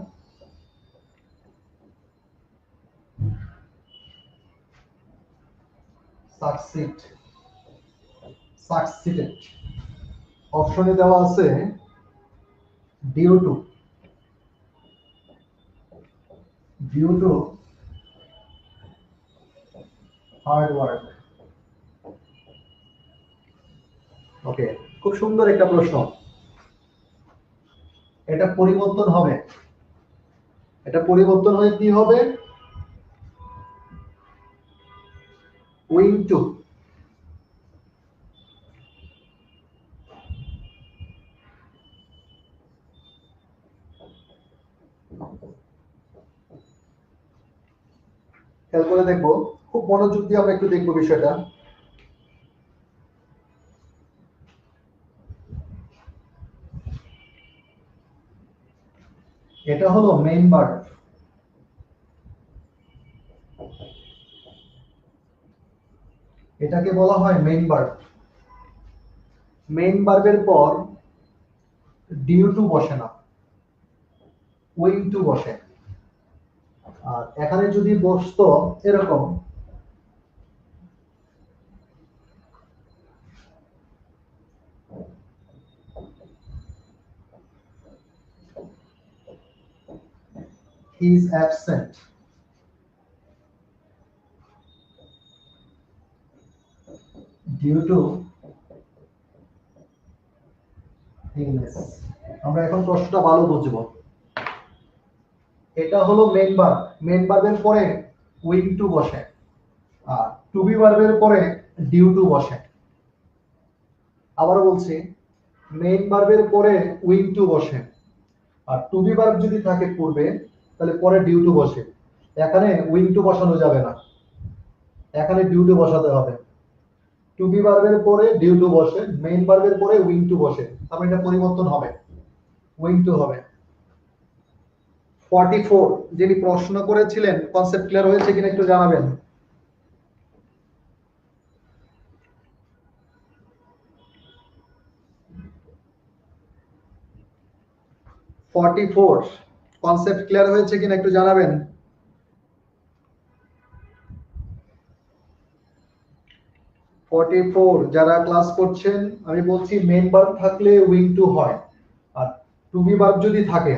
succeeded, অপশনে দেওয়া আছে due to hard work। ওকে, খুব সুন্দর একটা প্রশ্ন। এটা পরিবর্তন হবে, এটা পরিবর্তন হয়ে কি হবে, wing to। খেয়াল করে দেখবো, খুব মনোযোগ দিয়ে আমরা একটু দেখবো বিষয়টা। এটা হলো মেইন ভার্ব, এটাকে বলা হয় মেইন ভার্ব। মেইন ভার্বের পর ডিউ টু বসে না, উইং টু বসে। আর এখানে যদি বসতো এরকম, he is absent due to illness। আমরা এখন প্রশ্নটা ভালো বুঝবো। এটা হলো মেইন ভার্ব, মেইন ভার্বের পরে উইং টু বসে, আর টু বি ভার্বের পরে ডিউ টু বসে। আবার বলছি, মেইন ভার্বের পরে উইং টু বসে, আর টু বি ভার্ব যদি থাকে পূর্বে তাহলে পরে ডিউ টু বসে। এখানে উইং টু বসানো যাবে না, এখানে ডিউ টু বসাতে হবে। টু বি ভার্বের পরে ডিউ টু বসে, মেইন ভার্বের পরে উইং টু বসে, তারপরে এটা পরিবর্তন হবে, উইং টু হবে। 44 যিনি প্রশ্ন করেছিলেন কনসেপ্ট ক্লিয়ার হয়েছে কিনা একটু জানাবেন। 44 কনসেপ্ট ক্লিয়ার হয়েছে কিনা একটু জানাবেন। যারা ক্লাস করছেন, আমি বলছি মেন ভার্ব থাকলে উইং টু হয়, আর টু বি ভার্ব যদি থাকে,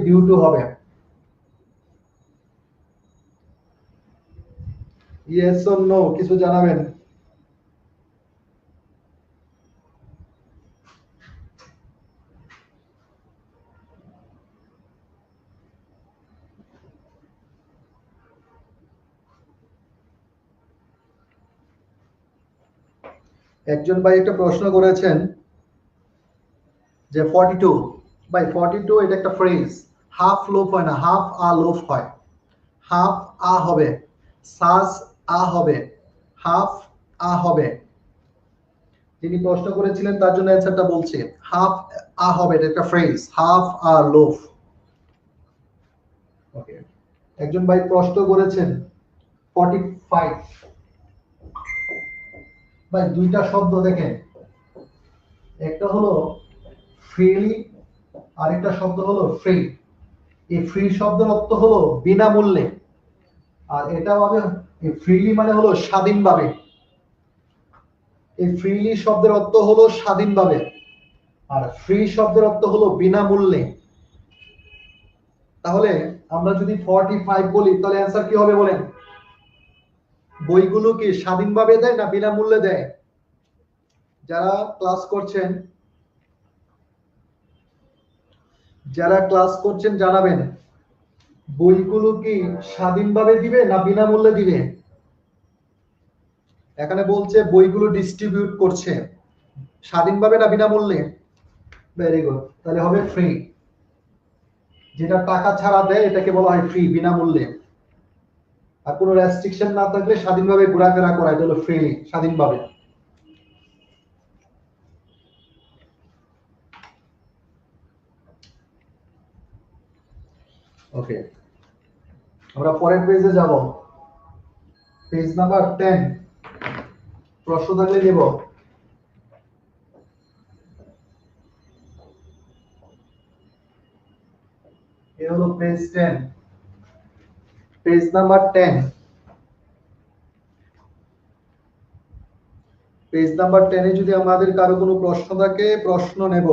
ডিউ টু হবে। ইয়েস অর নো কিছু জানাবেন। একজন ভাই একটা প্রশ্ন করেছেন যে 42, ভাই 42 এটা একটা ফ্রেজ, হাফ লোফ হয় না, হাফ আ লোফ হয়। হাফ আ হবে, সাস আ হবে, হাফ আ হবে। যিনি প্রশ্ন করেছিলেন তার জন্য অ্যান্সারটা বলছি, হাফ আ হবে, এটা একটা ফ্রেজ, হাফ আ লোফ। ওকে, একজন ভাই প্রশ্ন করেছেন 45, ভাই দুইটা শব্দ দেখেন, একটা হলো ফ্রিলি, আরেকটা শব্দ হলো ফ্রি। এই ফ্রি শব্দের অর্থ হলো বিনামূল্যে, আর এটা হবে ফ্রিলি মানে হলো স্বাধীনভাবে। এই ফ্রিলি শব্দের অর্থ হলো স্বাধীনভাবে, আর ফ্রি শব্দের অর্থ হলো বিনামূল্যে। তাহলে আমরা যদি 45 বলি তাহলে অ্যান্সার কি হবে বলেন? বইগুলো কি স্বাধীনভাবে দেয় না বিনামূল্যে দেয়? যারা ক্লাস করছেন, জানাবেন বইগুলো কি স্বাধীনভাবে দিবে না বিনামূল্যে দিবে? এখানে বলছে বইগুলো ডিস্ট্রিবিউট করছে, স্বাধীনভাবে না বিনামূল্যে? ভেরি গুড, তাহলে হবে ফ্রি। যেটা টাকা ছাড়া দেয় এটাকে বলা হয় ফ্রি, বিনামূল্যে। আর কোনো রেস্ট্রিকশন না থাকলে স্বাধীনভাবে ঘোরাফেরা করা, এটা হলো ফ্রিলি, স্বাধীনভাবে। ওকে, আমরা পরের পেজে যাব, পেজ নাম্বার 10। প্রশ্ন থাকলে দেব। এ হলো page 10, page number 10। Page number 10 এ যদি আমাদের কারো কোনো প্রশ্ন থাকে, প্রশ্ন নেব।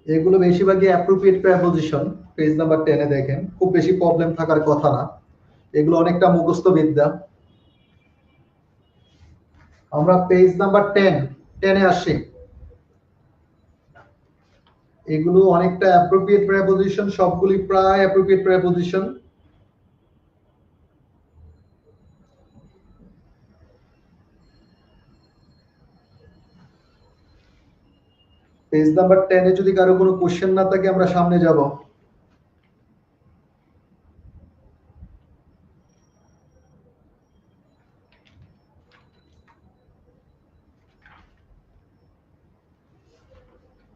এগুলো বেশিরভাগই অ্যাপ্রোপ্রিয়েট প্রেপোজিশন। পেজ নাম্বার 10 এ দেখেন, খুব বেশি প্রবলেম থাকার কথা না, এগুলো অনেকটা মুখস্থ বিদ্যা। আমরা পেজ নাম্বার 10 এ আসি। এগুলো অনেকটা অ্যাপ্রোপ্রিয়েট প্রেপোজিশন, সবগুলি প্রায় অ্যাপ্রোপ্রিয়েট প্রেপোজিশন। পেজ নাম্বার 10 এ যদি কারো কোনো কোশ্চেন না থাকে আমরা সামনে যাব।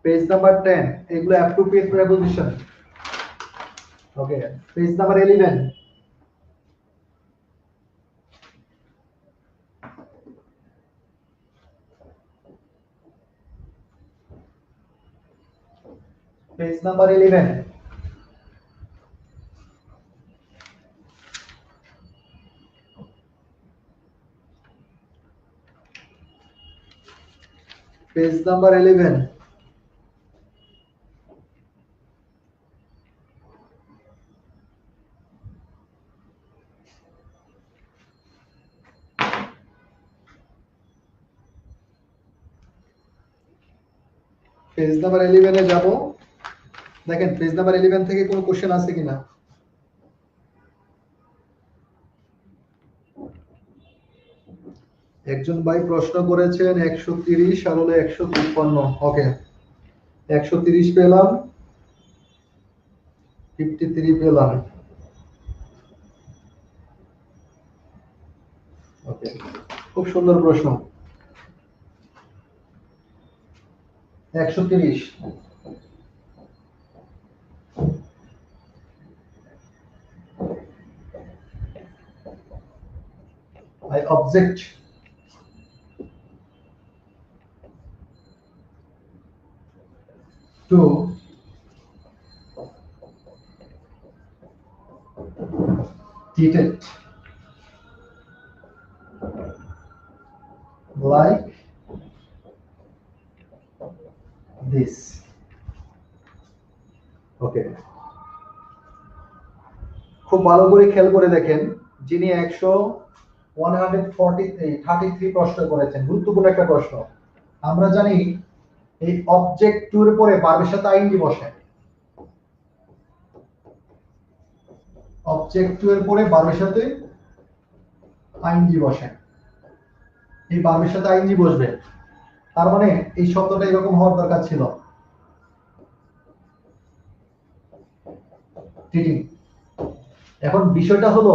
পেজ নাম্বার 10, এগুলো appropriate preposition. Okay, page number 11। Page number 11। Page number 11। Page number 11 এ যাব। দেখেন পেজ নাম্বার 11 থেকে কোনো কোশ্চেন আছে কিনা। একজন ভাই প্রশ্ন করেছেন 130 আর হলো 153। ওকে, 130 পেলাম, 53 পেলাম। ওকে, খুব সুন্দর প্রশ্ন। 130, I object. To treated like this. Okay, খুব ভালো করে খেয়াল করে দেখেন, যিনি 133 প্রশ্ন করেছেন, গুরুত্বপূর্ণ একটা প্রশ্ন। আমরা জানি এই অবজেক্ট টু এর পরে ভার্বের সাথে আইএনজি বসে, অবজেক্ট টু এর পরে ভার্বের সাথে আইএনজি বসে, এই ভার্বের সাথে আইএনজি বসবে, তার মানে এই শব্দটা এরকম হওয়ার দরকার ছিল, ট্রিটিং। এখন বিষয়টা হলো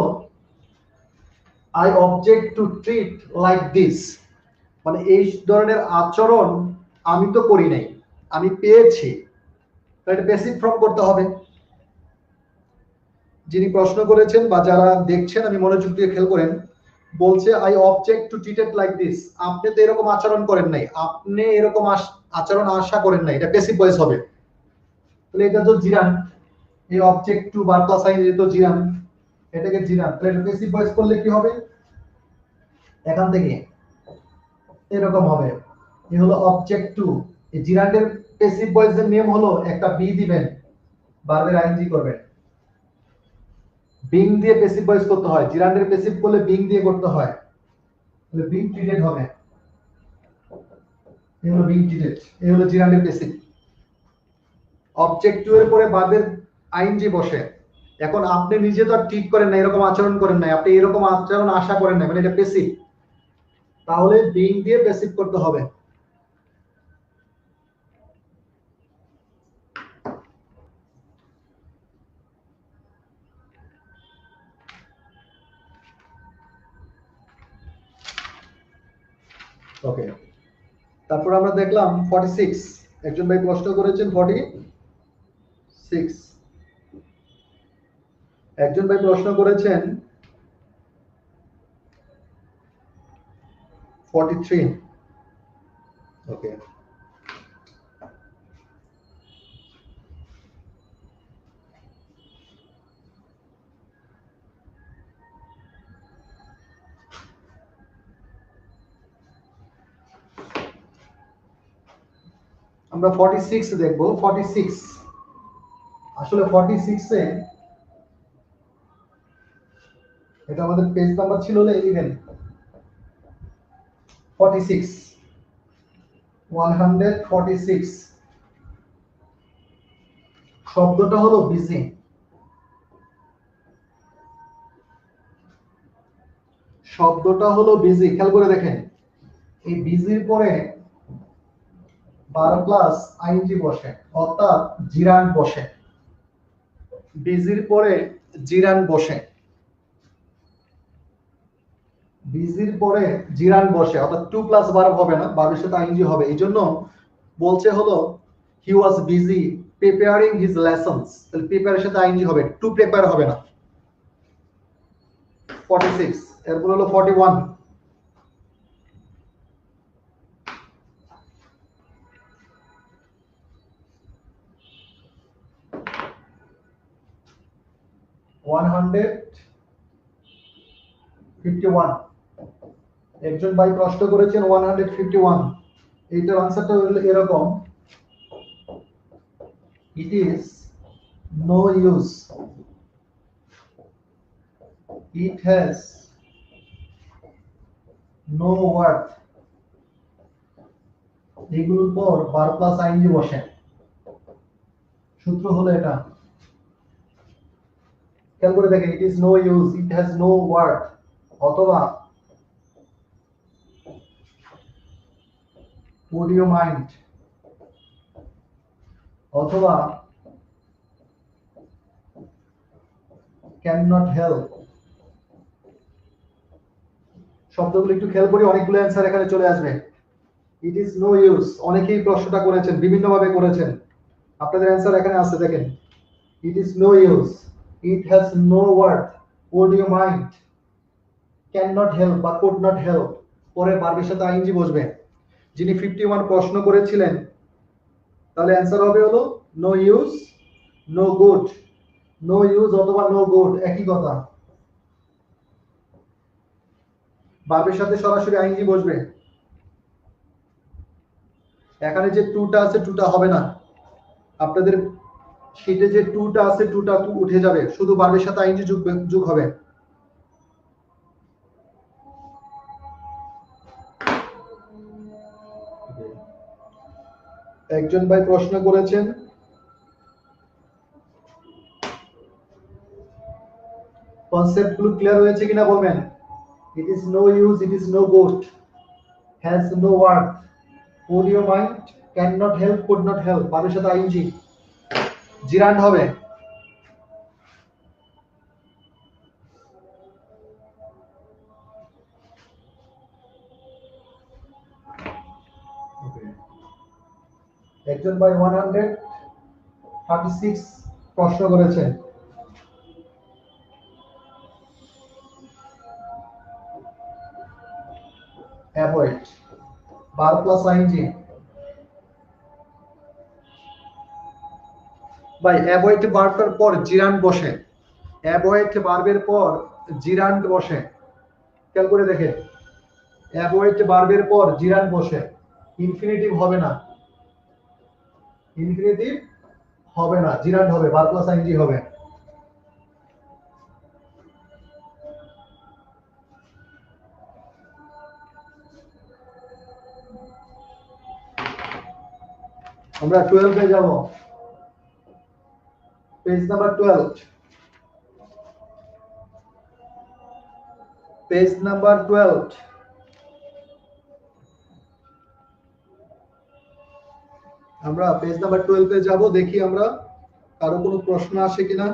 I object to treat like this, মানে এই ধরনের আচরণ আমি তো করি নাই, আমি পেয়েছি, এটা প্যাসিভ ফর্ম করতে হবে। যিনি প্রশ্ন করেছেন বা যারা দেখছেন, আমি মনোযোগ দিয়ে খেয়াল করেন, বলছে I object to treated like this, আপনি তো এরকম আচরণ করেন নাই, আপনি এরকম আচরণ আশা করেন নাই, এটা প্যাসিভ ভয়েস হবে। তাহলে এটা তো জিরান, এই অবজেক্ট টু বার প্লাস আইন তো জিরান, এটাকে জিরান, তাহলে এটা প্যাসিভ ভয়েস করলে কি হবে, এখান থেকে এরকম হবে, এই হলো অবজেক্ট টু। এই জিরান্ডের প্যাসিভ ভয়েসের নিয়ম হলো একটা বি দিবেন, ভার্বের আইএনজি করবেন, বিং দিয়ে প্যাসিভ ভয়েস করতে হয়, জিরান্ডের প্যাসিভ করলে বিং দিয়ে করতে হয়, তাহলে বিং ট্রিটেড হবে, এই হলো বিং ট্রিটেড, এই হলো জিরান্ডের প্যাসিভ। অবজেক্ট টু এর পরে ভার্বের আইএনজি বসে, এখন আপনি নিজে তো ঠিক করেন না, এরকম আচরণ করেন নাই, আপনি এরকম আচরণ আশা করেন না, মানে এটা প্যাসিভ, তাহলে বিং দিয়ে প্যাসিভ করতে হবে। ওকে, তারপর আমরা দেখলাম 46, একজন ভাই প্রশ্ন করেছেন 46, একজন ভাই প্রশ্ন করেছেন 43। ওকে, আমরা 46 দেখব। 46 আসলে 46 এ এটা আমাদের পেজ নাম্বার ছিল 11, 46 146, শব্দটা হলো বিজি, শব্দটা হলো বিজি, খেয়াল করে দেখেন, এই বিজির পরে বার প্লাস আইএনজি বসে, অর্থাৎ জিরান বসে, বিজির পরে জিরান বসে, বিজির পরে জিরান বসে, অর্থাৎ টু প্লাস ভার্ব হবে না, ভার্বের সাথে আইএনজি হবে, এই জন্য বলছে হলো he was busy preparing his lessons, তাহলে প্রিপেয়ারের সাথে আইএনজি হবে, টু প্রিপেয়ার হবে না। 46, এরপর হলো 41, 151, একজন ভাই প্রশ্ন করেছেন 151, এইটার আনসারটা হলো এরকম, it is no use, it has no worth, এগুলোর পর বার প্লাস আইএনজি বসে, সূত্র হলো এটা, খেয়াল করে দেখেন, it is no use, it has no worth, অথবা would you mind, অথবা cannot help, শব্দগুলো একটু খেয়াল করি, অনেকগুলো অ্যান্সার এখানে চলে আসবে। ইট ইজ নো ইউজ, অনেকেই প্রশ্নটা করেছেন, বিভিন্ন ভাবে করেছেন, আপনাদের অ্যান্সার এখানে আছে, দেখেন, it is no use, it has no worth, would you mind, cannot help বা could not help, পরে ভার্বের সাথে আইএনজি বসবে। যিনি 51 প্রশ্ন করেছিলেন তাহলে অ্যান্সার হবে হলো no use no good. No use অথবা নো গুড একই কথা, ভার্বের সাথে সরাসরি আইএনজি বসবে। এখানে যে টুটা আছে টুটা হবে না, আপনাদের শীটে যে টুটা আছে টুটা উঠে যাবে, শুধু ভার্বের সাথে আইএনজি যোগ হবে। একজন ভাই প্রশ্ন করেছেন কনসেপ্ট গুলো ক্লিয়ার হয়েছে কিনা বলবেন। It is no use, it is no good, has no worth, would your mind, can not help, could not help, ভার্বের সাথে আইএনজি, জিরান্ড হবে। একজন ভাই 136 প্রশ্ন করেছেন অ্যাভয়েড ভার্ব প্লাস আইএনজি। ভাই অ্যাভয়েড ভার্বের পর জিরান্ড বসে, অ্যাভয়েড ভার্বের পর জিরান্ড বসে, খেয়াল করে দেখেন অ্যাভয়েড ভার্বের পর জিরান্ড বসে, ইনফিনিটিভ হবে না, ইনফিনিটিভ হবে না, জিরান্ড হবে, ভার্ব প্লাস আইএনজি হবে। আমরা 12 এ যাব, পেজ নাম্বার 12, পেজ নাম্বার 12। আমরা পেজ নাম্বার 12 এ যাব, দেখি আমরা কারো কোনো প্রশ্ন আসে কিনা।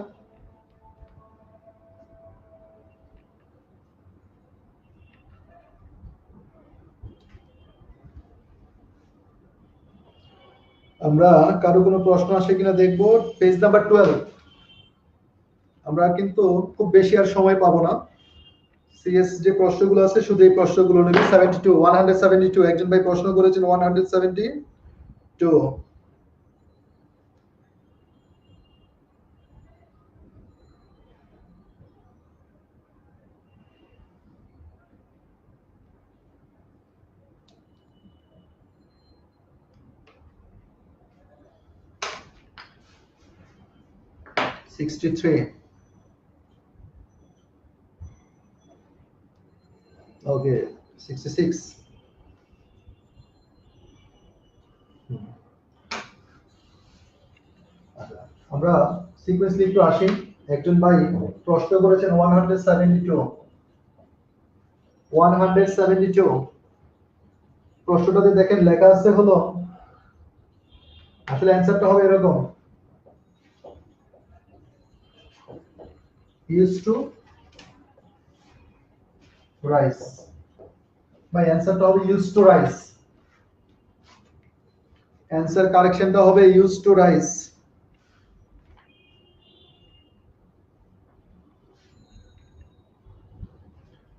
আমরা কারো কোনো প্রশ্ন আসে কিনা দেখবো। Page number 12। আমরা কিন্তু খুব বেশি আর সময় পাবো না, সিএস যে প্রশ্নগুলো আছে শুধু এই প্রশ্নগুলো নেবে। 172 একজন ভাই প্রশ্ন করেছেন 172। ওকে 66। আমরা সিকোয়েন্সলি একটু আসি। একজন ভাই প্রশ্ন করেছেন 172। প্রশ্নটাতে দেখেন লেখা আছে হলো, আসলে অ্যান্সারটা হবে এরকম, used to rise। ভাই অ্যান্সারটা হবে used to rise, অ্যান্সার কারেকশনটা হবে used to rise।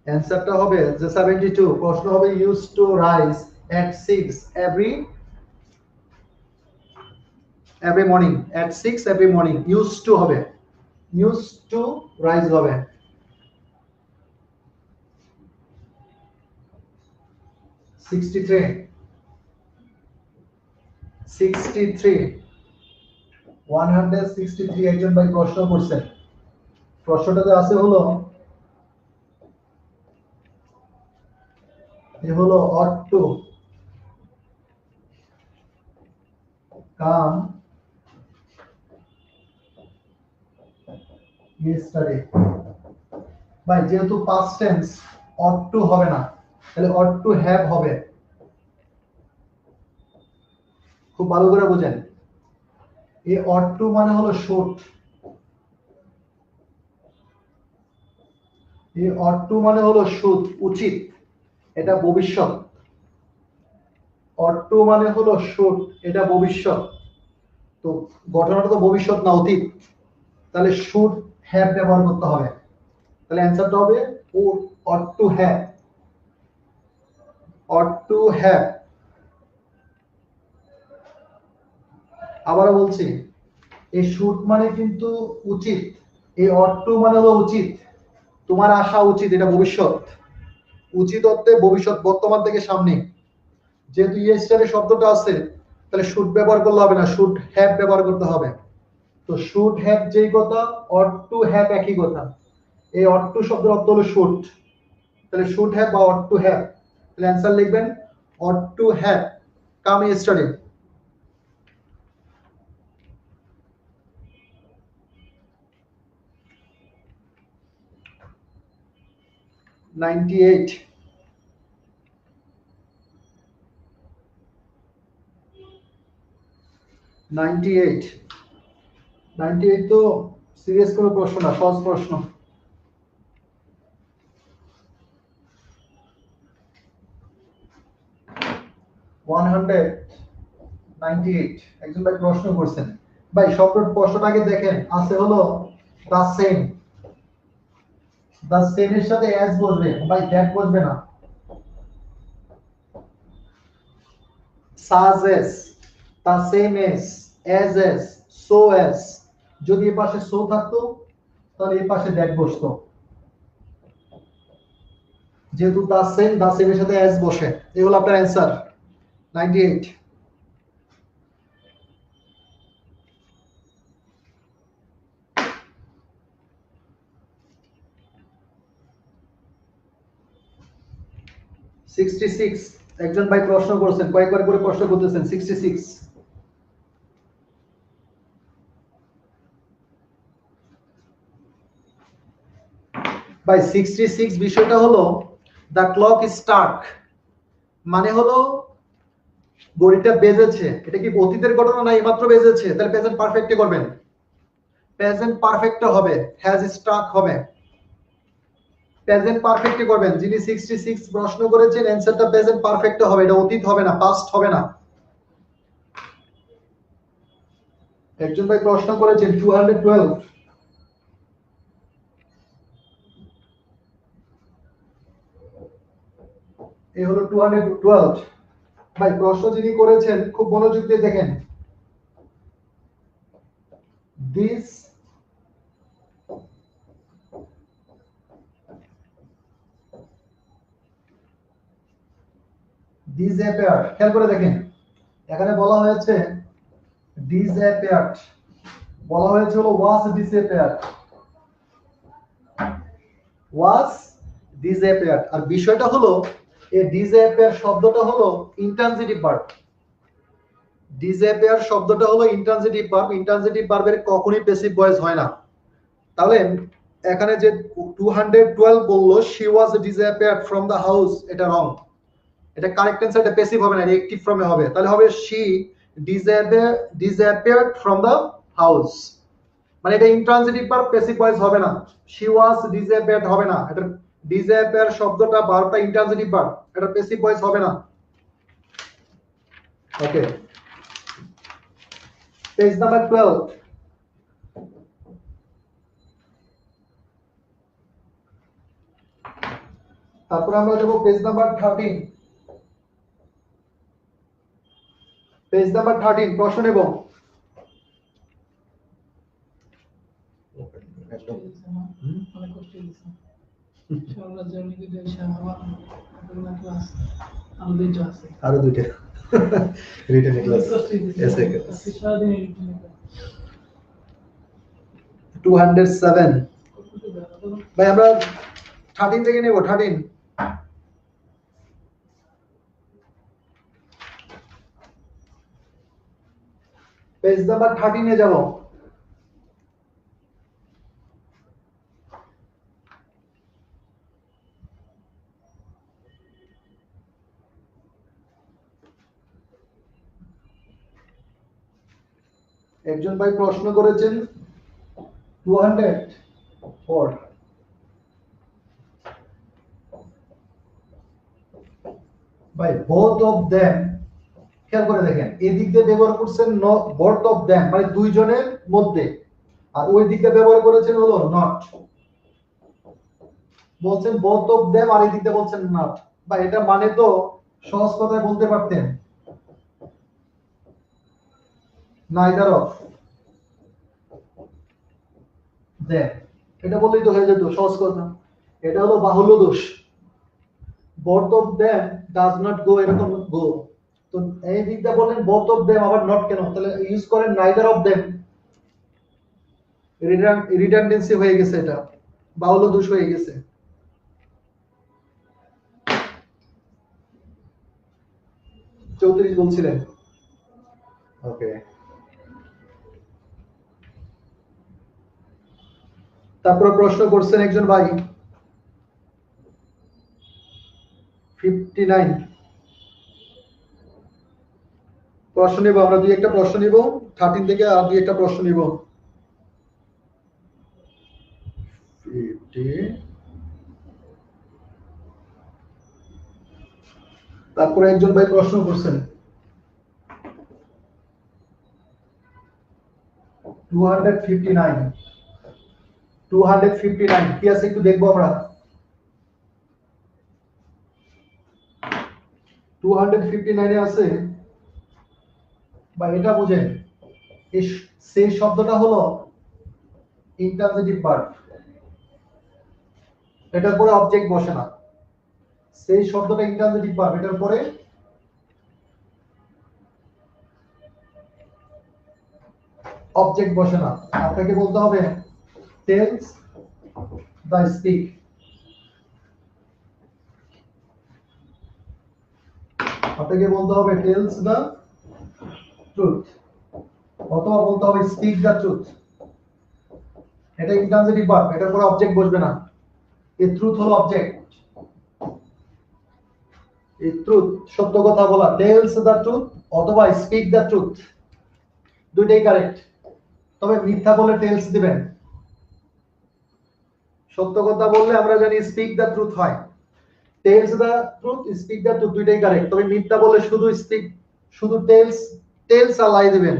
অ্যান্সারটা হবে যে 72, প্রশ্ন হবে used to rise at 6 every morning, at 6 every morning, used to হবে, used to rise হবে। সিক্সটি থ্রি 163 একজন ভাই প্রশ্ন করছেন। প্রশ্নটাতে আছে হলো, এ হলো ought to come yesterday। ভাই যেহেতু past tense ought to হবে না, তাহলে ought to have হবে। খুব ভালো করে বুঝেন, এই ought to মানে হলো should, এই ought to মানে হলো should, উচিত, এটা ভবিষ্যৎ। ought to মানে হলো should, এটা ভবিষ্যৎ, তো ঘটনাটা তো ভবিষ্যৎ না অতীত, তাহলে should have ব্যবহার করতে হবে। তাহলে অ্যান্সারটা হবে ought to have, ought to have। আবারও বলছি, এই শুড মানে কিন্তু উচিত, এই অট টু মানে হলো উচিত, তোমার আসা উচিত, এটা ভবিষ্যৎ। উচিত অর্থে ভবিষ্যৎ, বর্তমান থেকে সামনে। যেহেতু ইয়েস্টারডে শব্দটা আছে, তাহলে শুড ব্যবহার করলে হবে না, শুড হ্যাভ ব্যবহার করতে হবে। তো শুড হ্যাভ যেই কথা, অট টু হ্যাভ একই কথা। এই অট টু শব্দের অর্থ হলো শুড, তাহলে শুড হ্যাভ বা অট টু হ্যাভ, তাহলে অ্যান্সার লিখবেন ought to have come yesterday. Ninety eight. তো সিরিয়াস কোনো প্রশ্ন না, সহজ প্রশ্ন। একজন ভাই প্রশ্ন করছেন, ভাই শব্দের প্রশ্নটা আগে দেখেন, আছে হলো দা সেম। দা সেম এর সাথে অ্যাজ বসবে, ভাই দ্যাট বসবে না। Such as, the same as, as as, so as. যদি এ পাশে সো থাকতো তাহলে এই পাশে দ্যাট বসতো। যেহেতু দা সেম এর সাথে অ্যাজ বসে, এই হলো আপনার অ্যান্সার 98। একজন ভাই প্রশ্ন করছেন, কয়েকবার করে প্রশ্ন করতেছেন। 66 ভাই 66 বিষয়টা হলো দ্য ক্লক স্ট্রাক, মানে হলো ঘড়িটা বেজেছে। এটা কি অতীতের ঘটনা না এইমাত্র বেজেছে? তাহলে প্রেজেন্ট পারফেক্টে করবেন, প্রেজেন্ট পারফেক্টে হবে, হ্যাজ স্ট্রাক হবে, প্রেজেন্ট পারফেক্টে করবেন। যিনি 66 প্রশ্ন করেছেন অ্যানসারটা প্রেজেন্ট পারফেক্টে হবে, এটা অতীত হবে না, পাস্ট হবে না। একজন ভাই প্রশ্ন করেছেন 212, এই হলো 212। ভাই প্রশ্ন যিনি করেছেন খুব মনোযোগ দিয়ে দেখেন, দিস disappeared, খেয়াল করে দেখেন, এখানে বলা হয়েছে disappeared, বলা হয়েছে হলো was disappeared, was disappeared। আর বিষয়টা হলো এই disappear শব্দটা হলো ইন্ট্রানজিটিভ ভার্ব। disappear শব্দটা হলো ইন্ট্রানজিটিভ ভার্ব, ইন্ট্রানজিটিভ ভার্বের কখনোই প্যাসিভ ভয়েস হয় না। তাহলে এখানে যে 212 বললো she was disappeared from the house, এটা রং। এটা কারেক্ট অ্যানসার, এটা প্যাসিভ হবে না, এটা অ্যাকটিভ ফর্মে হবে। তাহলে হবে she disappeared from the house, মানে এটা ইন্ট্রানজিটিভ ভার্ব, প্যাসিভ ভয়েস হবে না। she was disappeared হবে না, এটা disappear শব্দটা ভার্বটা ইন্ট্রানজিটিভ ভার্ব, এটা প্যাসিভ ভয়েস হবে না। ওকে, পেজ নাম্বার 12। তারপর আমরা যাব পেজ নাম্বার 13। পেজ নাম্বার 13 প্রশ্ন নেব। অনেক কষ্ট দিয়েছে সারা জার্নি করে আমার ক্লাস আরো দুইটা আছে, আরো দুইটা রিটেন ক্লাস এসে সারাদিন রিটেন 207। ভাই আমরা 13 থেকে নেব, 13। পেজ নাম্বার 13 এ যাব। একজন ভাই প্রশ্ন করেছেন 204, ভাই both of them, খেয়াল করে দেখেন এদিক দিয়ে ব্যবহার করছেন both of them মানে দুইজনের মধ্যে, আর ওই দিক দিয়ে ব্যবহার করেছেন হলো not। বলছেন both of them আর এই দিক দিয়ে বলছেন not, ভাই এটা মানে তো সহজ কথায় বলতে পারতেন neither of them, এটা বললেই তো হয়ে যেত, সহজ কথা। এটা হলো বাহুল্য দোষ। both of them does not go, এরকম go, তো এই দিকটা বলেন both of them, আবার not কেন, তাহলে ইউজ করেন neither of them, রিডান্ডেন্সি হয়ে গেছে, এটা বাহুল্য দোষ হয়ে গেছে। চৌত্রিশ বলছিলেন, ওকে। তারপরে প্রশ্ন করছেন একজন ভাই 59, প্রশ্ন নিব আমরা, দুই একটা প্রশ্ন নিব 13 থেকে, আর দুই একটা প্রশ্ন নিব। 50, তারপরে একজন ভাই প্রশ্ন করছেন 259 কি আছে একটু দেখবো আমরা। 259 এ আছে, বা এটা বুঝেন, এই সেই শব্দটা হলো ইন্টারজেটিভ ভার্ব, এটার পরে অবজেক্ট বসে না। সেই শব্দটা ইন্টারজেটিভ ভার্ব, এটার পরে অবজেক্ট বসে না। আপনাকে বলতে হবে টেলস দ্য স্পিক, আপনাকে বলতে হবে টেলস দ্য ট্রুথ, অথবা বলতে হবে স্পিক দ্য ট্রুথ। এটা ইন্ট্রানজিটিভ ভার্ব, এটার পরে অবজেক্ট বসবে না। এই ট্রুথ হলো অবজেক্ট, এই ট্রুথ সত্য কথা বলা, টেলস দ্য ট্রুথ অথবা স্পিক দ্য ট্রুথ, দুইটাই কারেক্ট। তবে মিথ্যা বলে টেলস দিবেন, সত্য কথা বললে আমরা জানি স্পিক দ্য ট্রুথ হয়, tells the truth, speak the truth দুইটাই কারেক্ট। তবে মিথ্যা বলে শুধু স্পিক, শুধু টেলস, টেলস আর লাই দিবেন।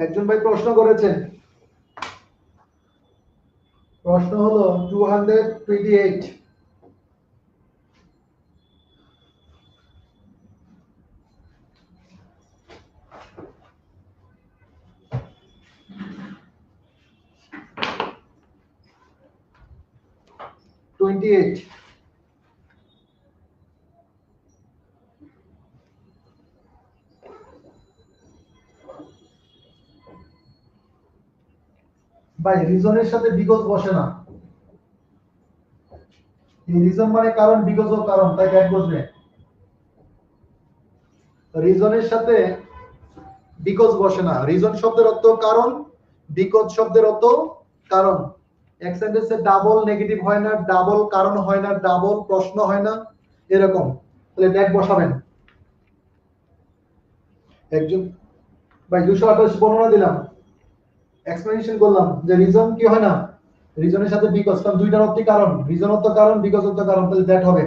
একজন ভাই প্রশ্ন করেছেন, প্রশ্ন হলো 228, ভাই রিজনের সাথে বিকজ বসে না। এই রিজন মানে কারণ, বিকজ ও কারণ, তাই এক বসবে। রিজনের সাথে বিকজ বসে না। রিজন শব্দের অর্থ কারণ, বিকজ শব্দের অর্থ কারণ। এক সেন্টেন্সে ডাবল নেগেটিভ হয় না, ডাবল কারণ হয় না, ডাবল প্রশ্ন হয় না, এরকম। তাহলে দ্যাট বসাবেন। একজন ভাই 228 বর্ণনা দিলাম, এক্সপ্লেনেশন করলাম যে রিজন কি হয় না, রিজনের সাথে বিকজ, কারণ দুইটার অর্থই কারণ, রিজন অর্থ কারণ, বিকজ অর্থ কারণ, তাহলে দ্যাট হবে।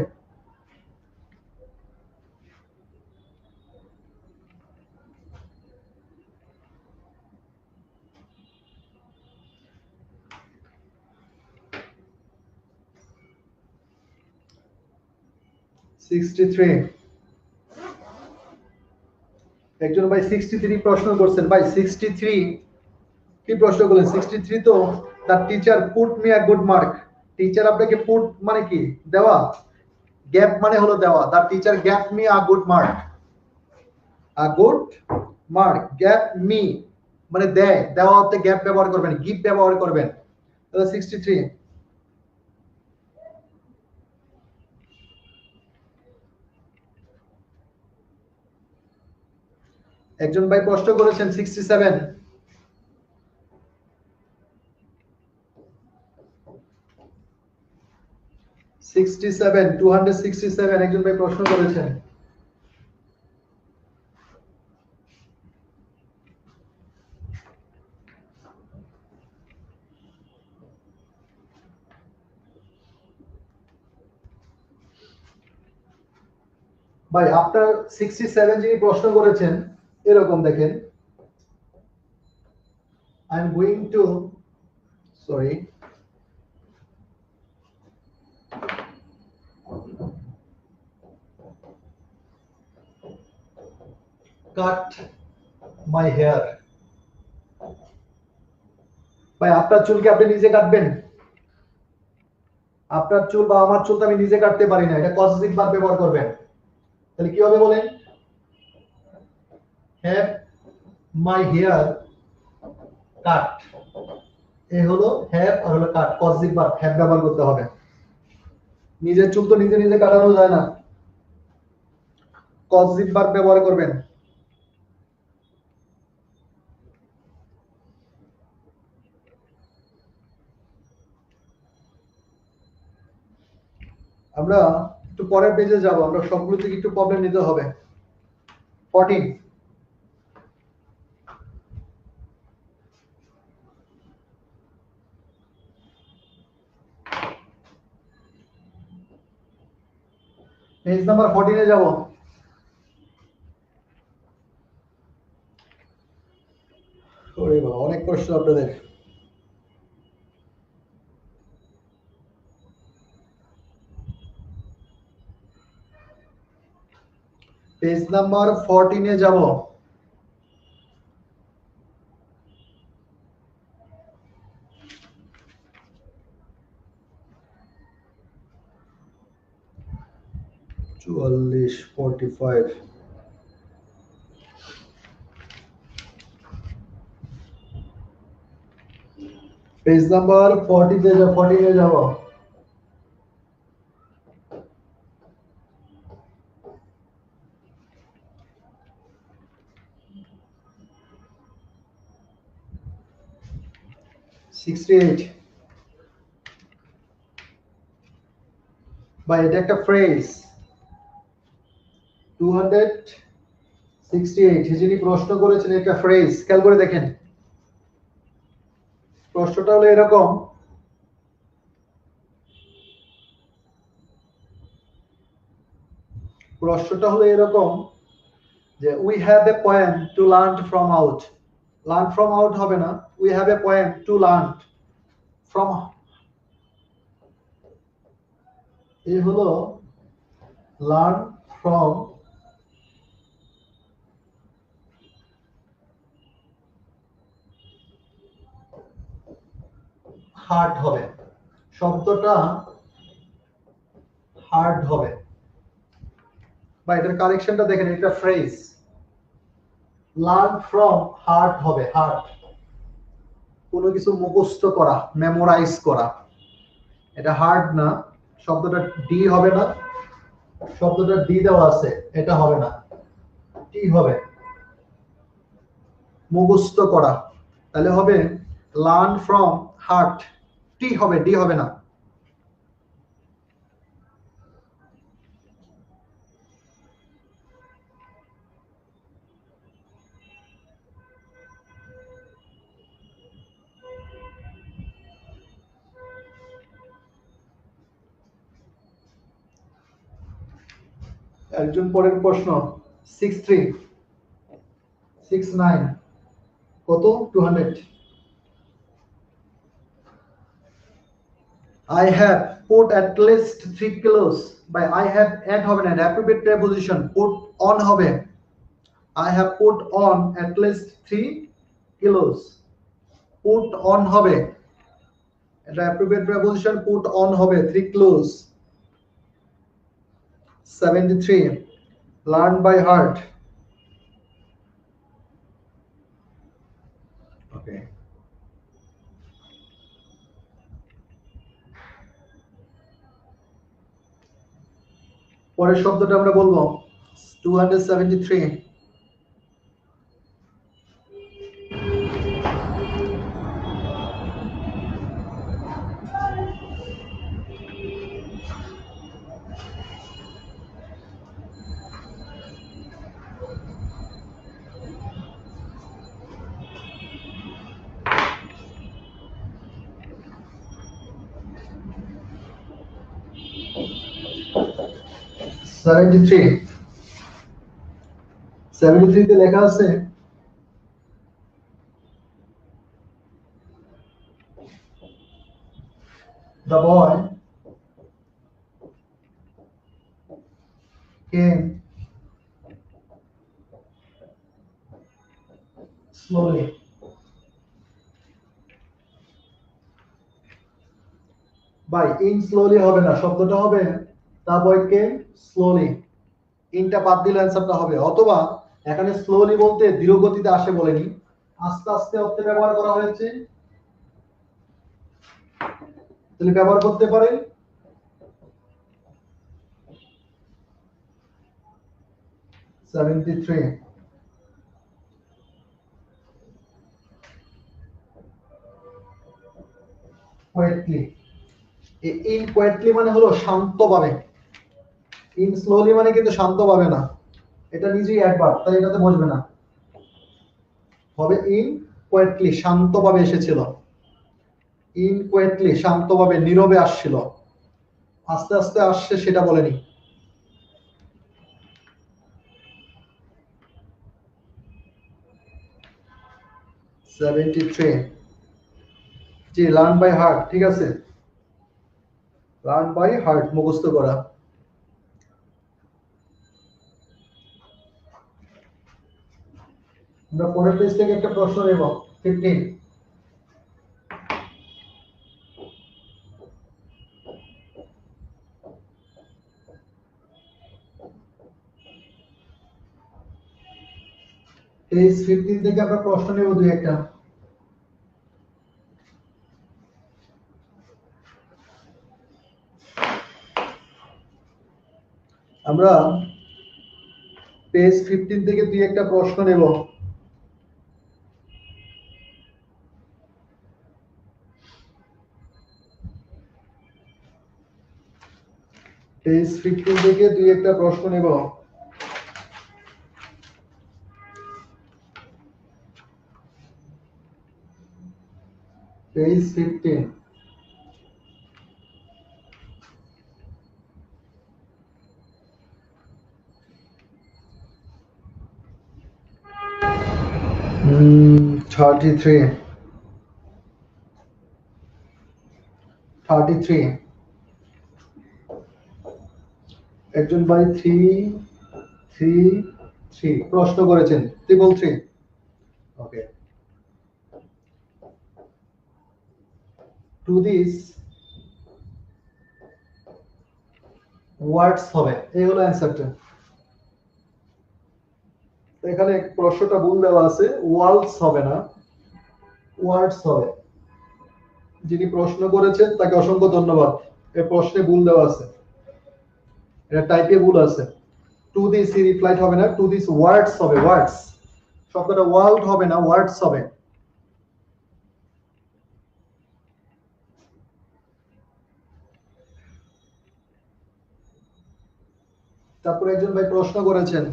একজন ভাই 63 প্রশ্ন করছেন। ভাই 63 কি প্রশ্ন করলেন? 63 তো the teacher put me a good mark. Teacher আপনাকে পুট মানে কি? দেওয়া। গ্যাপ মানে হলো দেওয়া। The teacher gap me a good mark. A good mark, gap me মানে দেয়, দেওয়া অর্থে গ্যাপ ব্যবহার করবেন, গিভ ব্যবহার করবেন। তাহলে 63। একজন ভাই প্রশ্ন করেছেন 67, 267 একজন ভাই প্রশ্ন করেছেন। ভাই আপনার 67 যিনি প্রশ্ন করেছেন, এরকম দেখেন, I am going to, sorry, cut my hair. ভাই আপনার চুলকে আপনি নিজে কাটবেন? আপনার চুল বা আমার চুল তো আমি নিজে কাটতে পারি না, এটা পজিটিভ ভার্ব ব্যবহার করবেন। তাহলে কি হবে বলেন? Have my hair cut. এ হলো হ্যাভ আর হলো কাট, পজিটিভ ভার্ব হ্যাভ ব্যবহার করতে হবে। নিজের চুল তো নিজে নিজে কাটানো যায় না, পজিটিভ ভার্ব ব্যবহার করবেন। আমরা একটু পরের পেজে যাব, আমরা সবগুলো থেকে একটু প্রবলেম নিতে হবে। 14 পেজ নাম্বার 14 এ যাব। ওরে বাবা, অনেক প্রশ্ন আপনাদের। পেজ নাম্বার 14 এ যাব। চুয়াল্লিশ 45 পেজ নাম্বার 40 তে যাব, 14 এ যাব। ভাই এটা একটা ফ্রেজ। 268 যিনি প্রশ্ন করেছেন একটা ফ্রেজ, খেয়াল করে দেখেন। প্রশ্নটা হলো এরকম, যে we have a poem to learn from out. Learn from out হবে না, we have a poem to learn from. এই হলো লার্ন ফ্রম হার্ট হবে, শব্দটা হার্ট হবে। বা এটার কারেকশনটা দেখেন, এটা ফ্রেজ। লার্ন ফ্রম হার্ট হবে, হার্ট। কোনো কিছু মুখস্থ করা, মেমোরাইজ করা, এটা হার্ড না। শব্দটা ডি হবে না, শব্দটা ডি দেওয়া আছে, এটা হবে না, টি হবে। মুখস্থ করা, তাহলে হবে লার্ন ফ্রম হার্ট। টি হবে, ডি হবে না। একজন পরের প্রশ্ন 63 69 কত 200। I have put at least 3 kilos. By I have add হবে না, appropriate preposition put on হবে। I have put on at least 3 kilos. Put on হবে, এটা appropriate preposition put on হবে, 3 kilos। 73 learn by heart। Okay, পরের শব্দটা আমরা বলবো 273। সেভেন্টি থ্রিতে লেখা আছে the boy came স্লোলি। ভাই ইন স্লোলি হবে না, শব্দটা হবে দা বয় কেম স্লোলি। ইনটা বাদ দিলে অ্যান্সারটা হবে, অথবা এখানে স্লোলি বলতে ধীর গতিতে আসে বলেনি, আস্তে আস্তে অর্থে ব্যবহার করা হয়েছে, তাহলে ব্যবহার করতে পারে 73 কোয়েটলি। ইন কোয়েটলি মানে হলো শান্তভাবে, ইন স্লোলি মানে কিন্তু শান্তভাবে না, এটা নিজেই অ্যাডভার্ব, তাই এটাতে বসবে না, হবে ইন কোয়েটলি, শান্তভাবে এসেছিল। ইন কোয়েটলি শান্তভাবে নীরবে আসছিল, আস্তে আস্তে আসছে সেটা বলেনি। জি লার্ন বাই হার্ট, ঠিক আছে, লার্ন বাই হার্ট, মুখস্থ করা। আমরা পরের পেজ থেকে একটা প্রশ্ন নেব 15। পেজ 15 থেকে আমরা প্রশ্ন নেব দুই একটা। আমরা পেজ 15 থেকে দুই একটা প্রশ্ন নেব। পেজ 15 থেকে দুই একটা প্রশ্ন নেব। পেজ 15। হুম 33 একজন ভাই 3 প্রশ্ন করেছেন, 333। ওকে, টু দিস ওয়ার্ডস হবে, এই হলো অ্যান্সারটা। এখানে প্রশ্নটা ভুল দেওয়া আছে, ওয়ার্ডস হবে না, ওয়ার্ডস হবে। যিনি প্রশ্ন করেছেন তাকে অসংখ্য ধন্যবাদ, এই প্রশ্নে ভুল দেওয়া আছে, এটা টাইপে ভুল আছে। টু দিস রিপ্লাইড হবে না, টু দিস ওয়ার্ডস হবে, ওয়ার্ডস, শব্দটা ওয়ার্ল্ড হবে না, ওয়ার্ডস হবে। তারপরে একজন ভাই প্রশ্ন করেছেন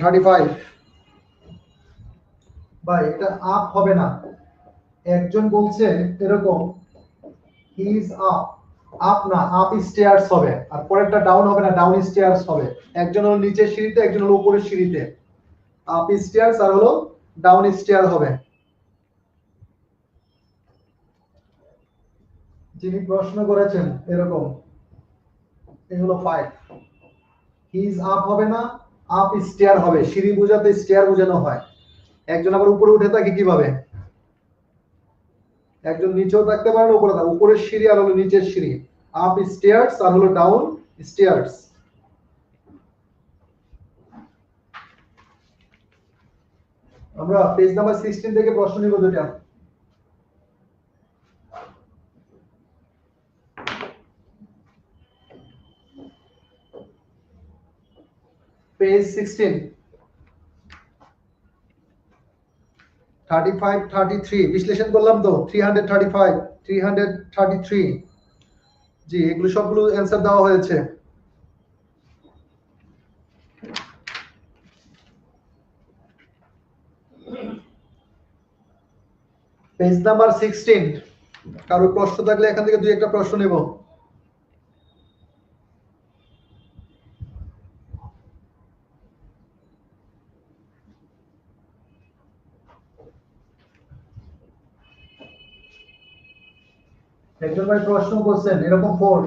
35। ভাই এটা আপ হবে না, একজন বলছে এরকম হি ইজ আপ, আপ না আপ স্টেয়ার্স হবে, আর পরেরটা ডাউন হবে না, ডাউন স্টেয়ার্স হবে। একজন হলো নিচের সিঁড়িতে, একজন হলো উপরের সিঁড়িতে, আপ স্টেয়ার্স আর হলো ডাউন স্টেয়ার হবে। যিনি প্রশ্ন করেছেন এরকম, এই হলো 5। হি ইজ আপ হবে না, আপ স্টেয়ার হবে, সিঁড়ি বোঝাতে স্টেয়ার বোঝানো হয়। একজন আবার উপরে উঠে থাকে কিভাবে, একজন নিচেও থাকতে পারে, উপরে থাকে, উপরের সিঁড়ি আর হলো নিচের সিঁড়ি, আপ স্টেয়ার্স আর হলো ডাউন স্টেয়ার্স। আমরা পেজ নাম্বার 16 থেকে প্রশ্ন নিব দুটা। পেজ 16 35 33 বিশ্লেষণ করলাম তো, 335 333। জি এগুলো সবগুলো অ্যান্সার দেওয়া হয়েছে। পেজ নাম্বার 16, কারো প্রশ্ন থাকলে এখান থেকে দুই একটা প্রশ্ন নেব। একজন ভাই প্রশ্ন করছেন এরকম 4,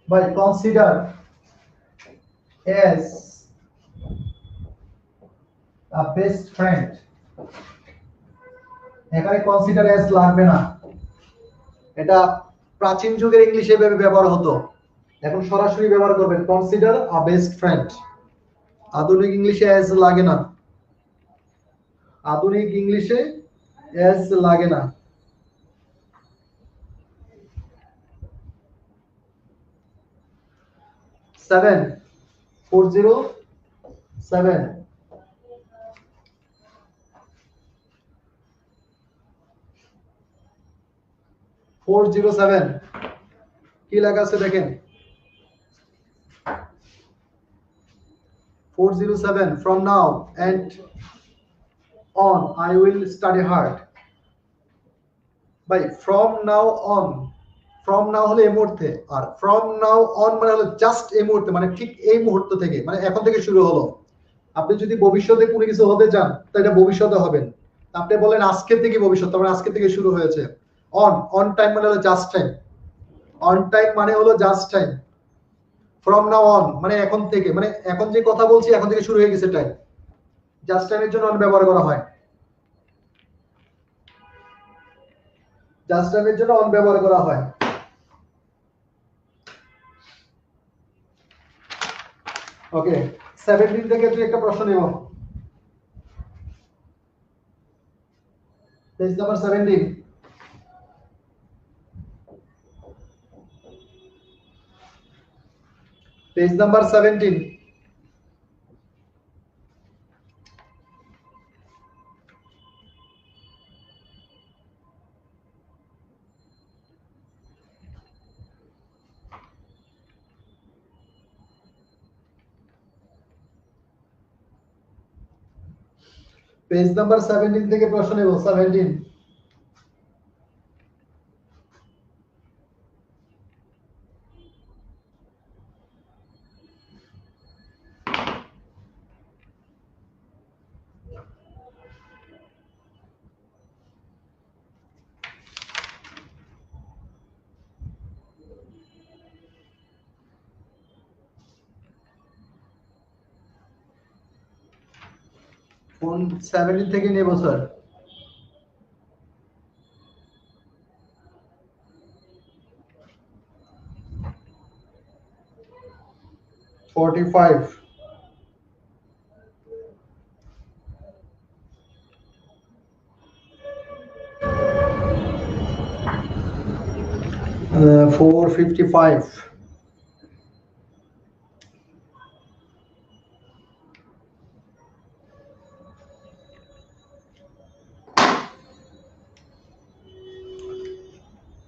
ভাই consider as a best friend, এখানে কনসিডার as লাগবে না, এটা প্রাচীন যুগের ইংলিশে এভাবে ব্যবহার হতো, এখন সরাসরি ব্যবহার করবেন কনসিডার a best friend। আধুনিক ইংলিশে as লাগে না, আধুনিক ইংলিশে as লাগে না। সেভেন 407 407 কি লেখা আছে দেখেন, 407 from now and on I will study hard। ভাই from now on, from now হলো এই মুহূর্তে, আর from now on মানে হলো জাস্ট এই মুহূর্তে, মানে ঠিক এই মুহূর্ত থেকে, মানে এখন থেকে শুরু হলো। আপনি যদি ভবিষ্যতে কোনো কিছু হতে চান তো এটা ভবিষ্যতে হবেন, আপনি বলেন আজকে থেকে ভবিষ্যৎ, তারপরে আজকে থেকে শুরু হয়েছে। অন টাইম মানে হলো জাস্ট টাইম, অন টাইম মানে হলো just time. From now on মানে এখন থেকে, মানে এখন যে কথা বলছি এখন থেকে শুরু হয়ে গেছে টাইম, জাস্ট টাইমের জন্য অন ব্যবহার করা হয়, জাস্ট টাইমের জন্য অন ব্যবহার করা হয়। ওকে 17 থেকে তুই একটা প্রশ্ন নেব, page number 17। Page number 17। Page number 17 থেকে প্রশ্ন নেব, 17। কোন 17 থেকে নেব স্যার? $45 455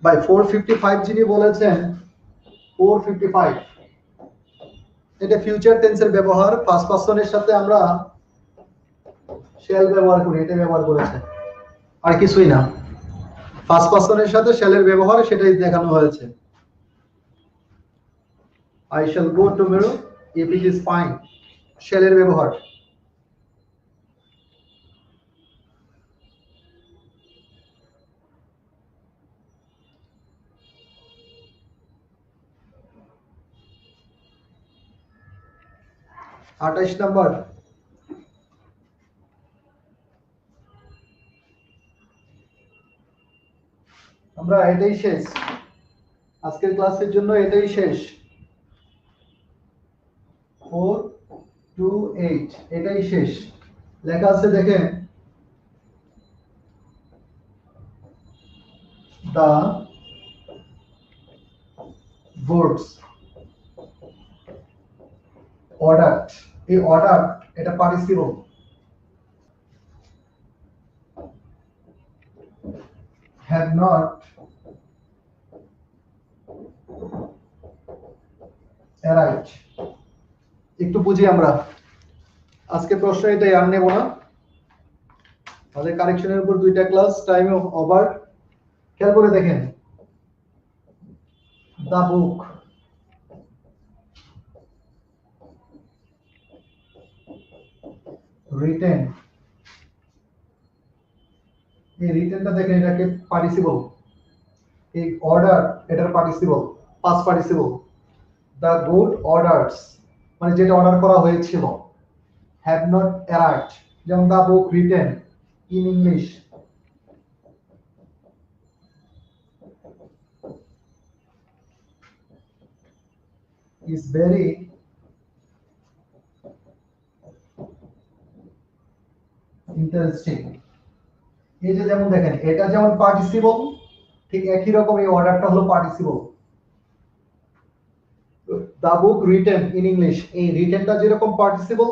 ভাই 455 যিনি বলেছেন 455 এটা ফিউচার টেন্সের ব্যবহার, ফার্স্ট পারসনের সাথে আমরা শ্যাল ব্যবহার করি, এটা ব্যবহার করেছে আর কিছুই না, ফার্স্ট পারসনের সাথে শ্যালের ব্যবহার সেটাই দেখানো হয়েছে। I shall go tomorrow if it is fine, শ্যালের ব্যবহার। আঠাইশ নাম্বার, আমরা এটাই শেষ, আজকের ক্লাসের জন্য এটাই শেষ। 428 এটাই শেষ, লেখা আছে দেখেন, the words ordered, এই অর্ডার এটা পার্টিসিপল, have not arrived। একটু বুঝি আমরা, আজকে প্রশ্ন এটাই, আর নেব না, আমাদের কারেকশনের উপর দুইটা ক্লাস, টাইম ওভার। খেয়াল করে দেখেন, the book written, এই রিটেনটা দেখেন, এটাকে পার্টিসিপল, এই অর্ডার এটার participle, past participle, the good orders মানে যেটা অর্ডার করা হয়েছিল, হ্যাভ নট অ্যারাইভড, যেমন the book written in English is very interesting. এই যে যেমন দেখেন এটা যেমন পার্টিসিপল, ঠিক একই রকম এই অর্ডারটা হলো participle. The book written in English, এই রিটেনটা যেরকম participle,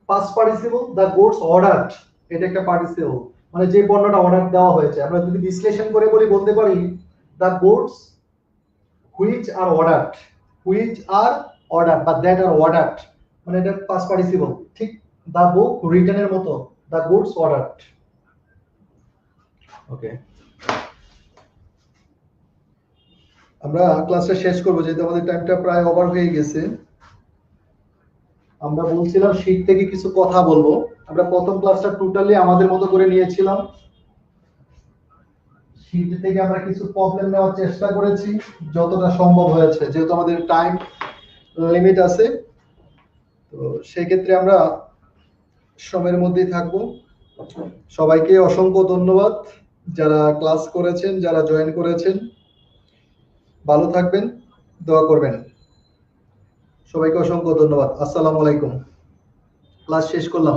past participle, the goods ordered এটা একটা পার্টিসিপল, মানে যে পণ্যটা অর্ডার দেওয়া হয়েছে। আমরা যদি বিশ্লেষণ করে বলতে পারি the goods which are ordered, which are order বা দ্যাট আর অর্ডারড, মানে এটা পাস্ট পার্টিসিপল। ঠিক দ্য বুক রিটেনের মতো, দ্য গুডস অর্ডারড। ওকে, আমরা ক্লাসটা শেষ করবো যেহেতু আমাদের টাইমটা প্রায় ওভার হয়ে গেছে। আমরা বলছিলাম শীট থেকে কিছু কথা বলবো। আমরা প্রথম ক্লাসটা টোটালি আমাদের মতো করে নিয়েছিলাম, শীট থেকে আমরা কিছু প্রবলেম নেওয়ার চেষ্টা করেছি যতটা সম্ভব হয়েছে, যেহেতু আমাদের টাইম লিমিট আছে। তো সেক্ষেত্রে আমরা সময়ের মধ্যেই থাকবো। সবাইকে অসংখ্য ধন্যবাদ যারা ক্লাস করেছেন, যারা জয়েন করেছেন। ভালো থাকবেন, দোয়া করবেন। সবাইকে অসংখ্য ধন্যবাদ। আসসালামু আলাইকুম। ক্লাস শেষ করলাম।